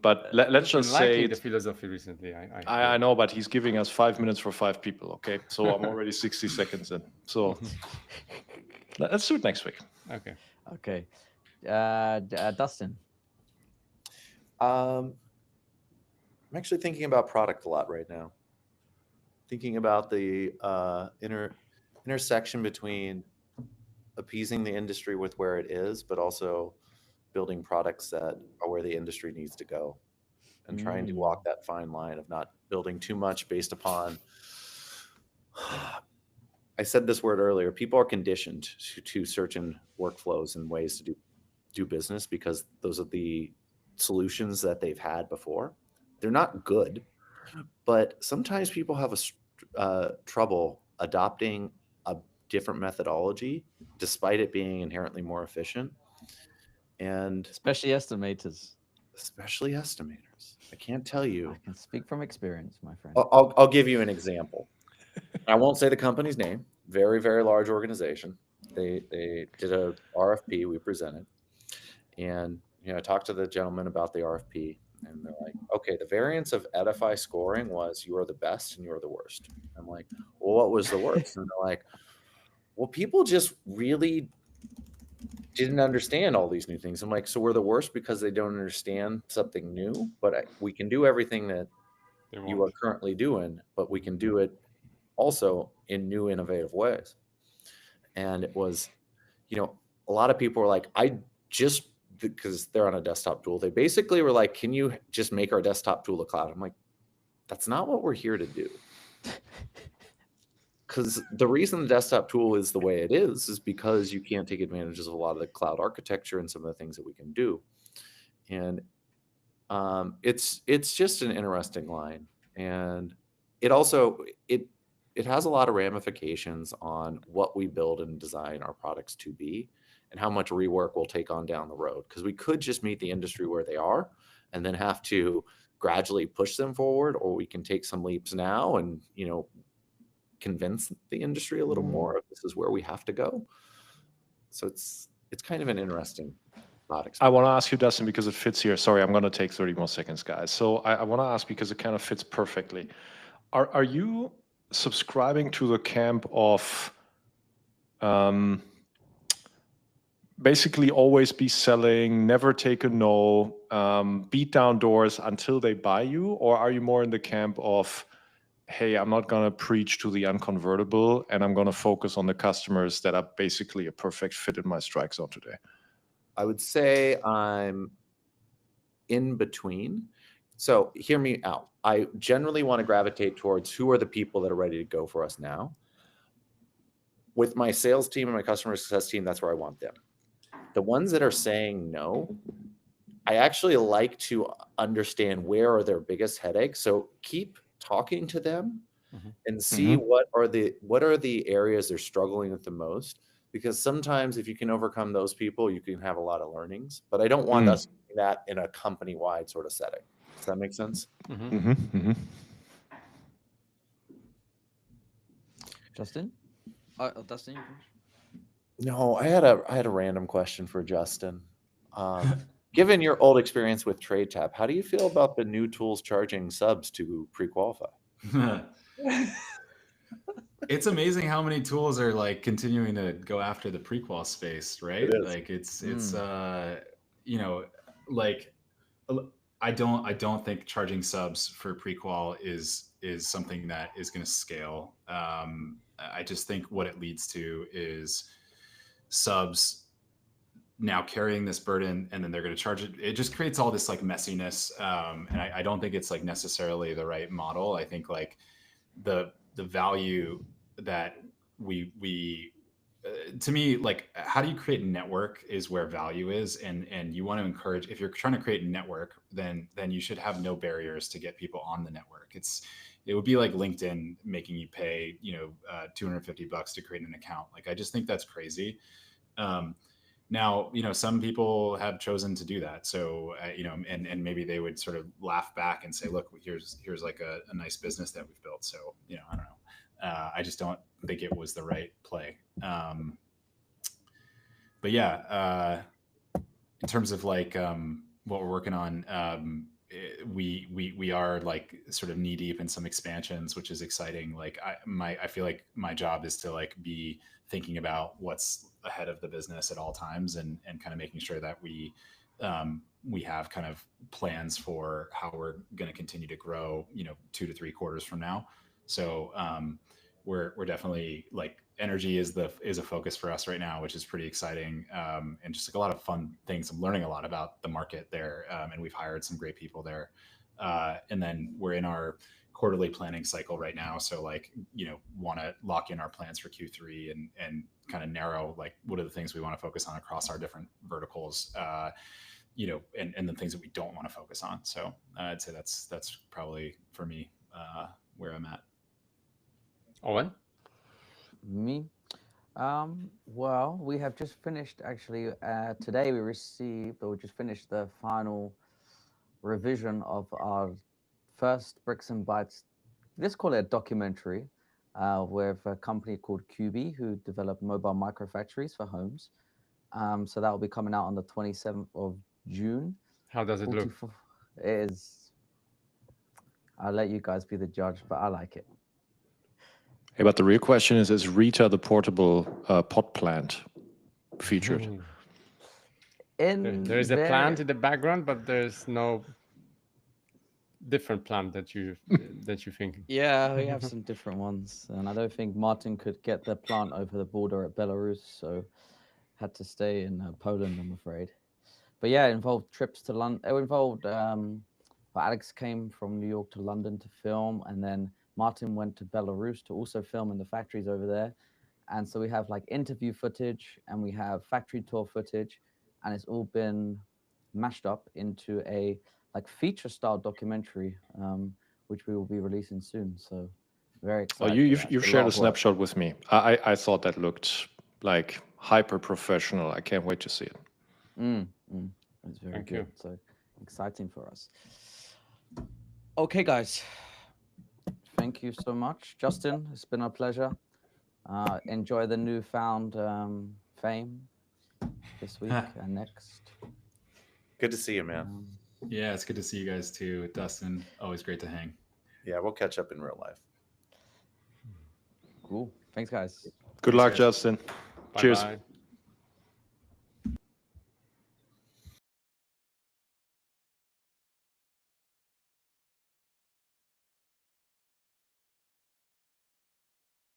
But let's just say
the philosophy recently.
I know, but he's giving us 5 minutes for 5 people. Okay, so I'm already 60 seconds in. So let's do it next week.
Okay. Dustin?
I'm actually thinking about product a lot right now. Thinking about the intersection between appeasing the industry with where it is, but also building products that are where the industry needs to go, and trying to walk that fine line of not building too much based upon. I said this word earlier. People are conditioned to certain workflows and ways to do business because those are the solutions that they've had before. They're not good, but sometimes people have trouble adopting a different methodology despite it being inherently more efficient. And
especially estimators.
I can't tell you.
I can speak from experience, my friend.
I'll give you an example. I won't say the company's name. Very, very large organization. They did a RFP. We presented, and I talked to the gentleman about the RFP, and they're like, okay, the variance of Edify scoring was you are the best and you are the worst. I'm like, well, what was the worst? And they're like, well, people just really didn't understand all these new things. I'm like, so we're the worst because they don't understand something new, but we can do everything that you are currently doing, but we can do it also in new, innovative ways. And it was, a lot of people were like, because they're on a desktop tool, they basically were like, can you just make our desktop tool a cloud? I'm like, that's not what we're here to do. Because the reason the desktop tool is the way it is because you can't take advantages of a lot of the cloud architecture and some of the things that we can do. And it's just an interesting line. And it also, it it has a lot of ramifications on what we build and design our products to be, and how much rework we'll take on down the road. Because we could just meet the industry where they are, and then have to gradually push them forward, or we can take some leaps now and convince the industry a little more of this is where we have to go. So it's kind of an interesting thought
I
experiment.
want to ask you, Dustin, because it fits here. Sorry, I'm going to take 30 more seconds, guys. So I want to ask because it kind of fits perfectly. Are you subscribing to the camp of basically always be selling, never take a no, beat down doors until they buy you? Or are you more in the camp of, hey, I'm not going to preach to the unconvertible and I'm going to focus on the customers that are basically a perfect fit in my strike zone today?
I would say I'm in between. So hear me out. I generally want to gravitate towards who are the people that are ready to go for us now. With my sales team and my customer success team, that's where I want them. The ones that are saying no, I actually like to understand where are their biggest headaches. So keep talking to them and see what are the areas they're struggling with the most. Because sometimes if you can overcome those people, you can have a lot of learnings. But I don't want us doing that in a company-wide sort of setting. Does that make sense?
Justin? Dustin, you finish?
No, I had a random question for Justin. Given your old experience with TradeTap, how do you feel about the new tools charging subs to pre-qualify?
It's amazing how many tools are like continuing to go after the prequel space, right?
It is.
Like it's like I don't think charging subs for prequal is something that is going to scale. I just think what it leads to is subs now carrying this burden, and then they're going to charge it. It just creates all this like messiness, and I don't think it's like necessarily the right model. I think like the value that we to me, like how do you create a network is where value is, and you want to encourage. If you're trying to create a network, then you should have no barriers to get people on the network. It would be like LinkedIn making you pay $250 to create an account. Like I just think that's crazy. Now, some people have chosen to do that. So, and maybe they would sort of laugh back and say, look, here's like a nice business that we've built. So, I don't know. I just don't think it was the right play. But yeah, in terms of like what we're working on, we are like sort of knee deep in some expansions, which is exciting. Like I feel like my job is to like be thinking about what's ahead of the business at all times, and kind of making sure that we have kind of plans for how we're going to continue to grow, 2 to 3 quarters from now. So we're definitely like energy is a focus for us right now, which is pretty exciting, and just like a lot of fun things. I'm learning a lot about the market there, and we've hired some great people there. And then we're in our quarterly planning cycle right now, so like want to lock in our plans for Q3 and kind of narrow like what are the things we want to focus on across our different verticals, and the things that we don't want to focus on. So I'd say that's probably for me where I'm at.
Owen?
Me? Well, we have just finished actually. Today we just finished the final revision of our first Bricks and Bytes. Let's call it a documentary, with a company called QB who develop mobile microfactories for homes. So that will be coming out on the 27th of June.
How does it look?
It is. I'll let you guys be the judge, but I like it.
Hey, but the real question is Rita the portable pot plant featured?
There is a plant in the background, but there's no different plant that you think.
Yeah, we have some different ones, and I don't think Martin could get the plant over the border at Belarus, so had to stay in Poland, I'm afraid. But yeah, it involved trips to London. It involved Alex came from New York to London to film, and then Martin went to Belarus to also film in the factories over there. And so we have like interview footage, and we have factory tour footage, and it's all been mashed up into a like feature style documentary, which we will be releasing soon. So Very
Oh,
excited.
you've
It's a lot
shared a
of work.
snapshot with me. I thought that looked like hyper professional. I can't wait to see it.
It's very
Thank
good.
you.
So exciting for us. Okay, guys. Thank you so much, Justin. It's been a pleasure. Enjoy the newfound fame this week and next.
Good to see you, man.
Yeah, it's good to see you guys too, Dustin. Always great to hang.
Yeah, we'll catch up in real life.
Cool. Thanks, guys.
Good
Thanks,
luck,
guys.
Justin. Cheers.
Bye-bye.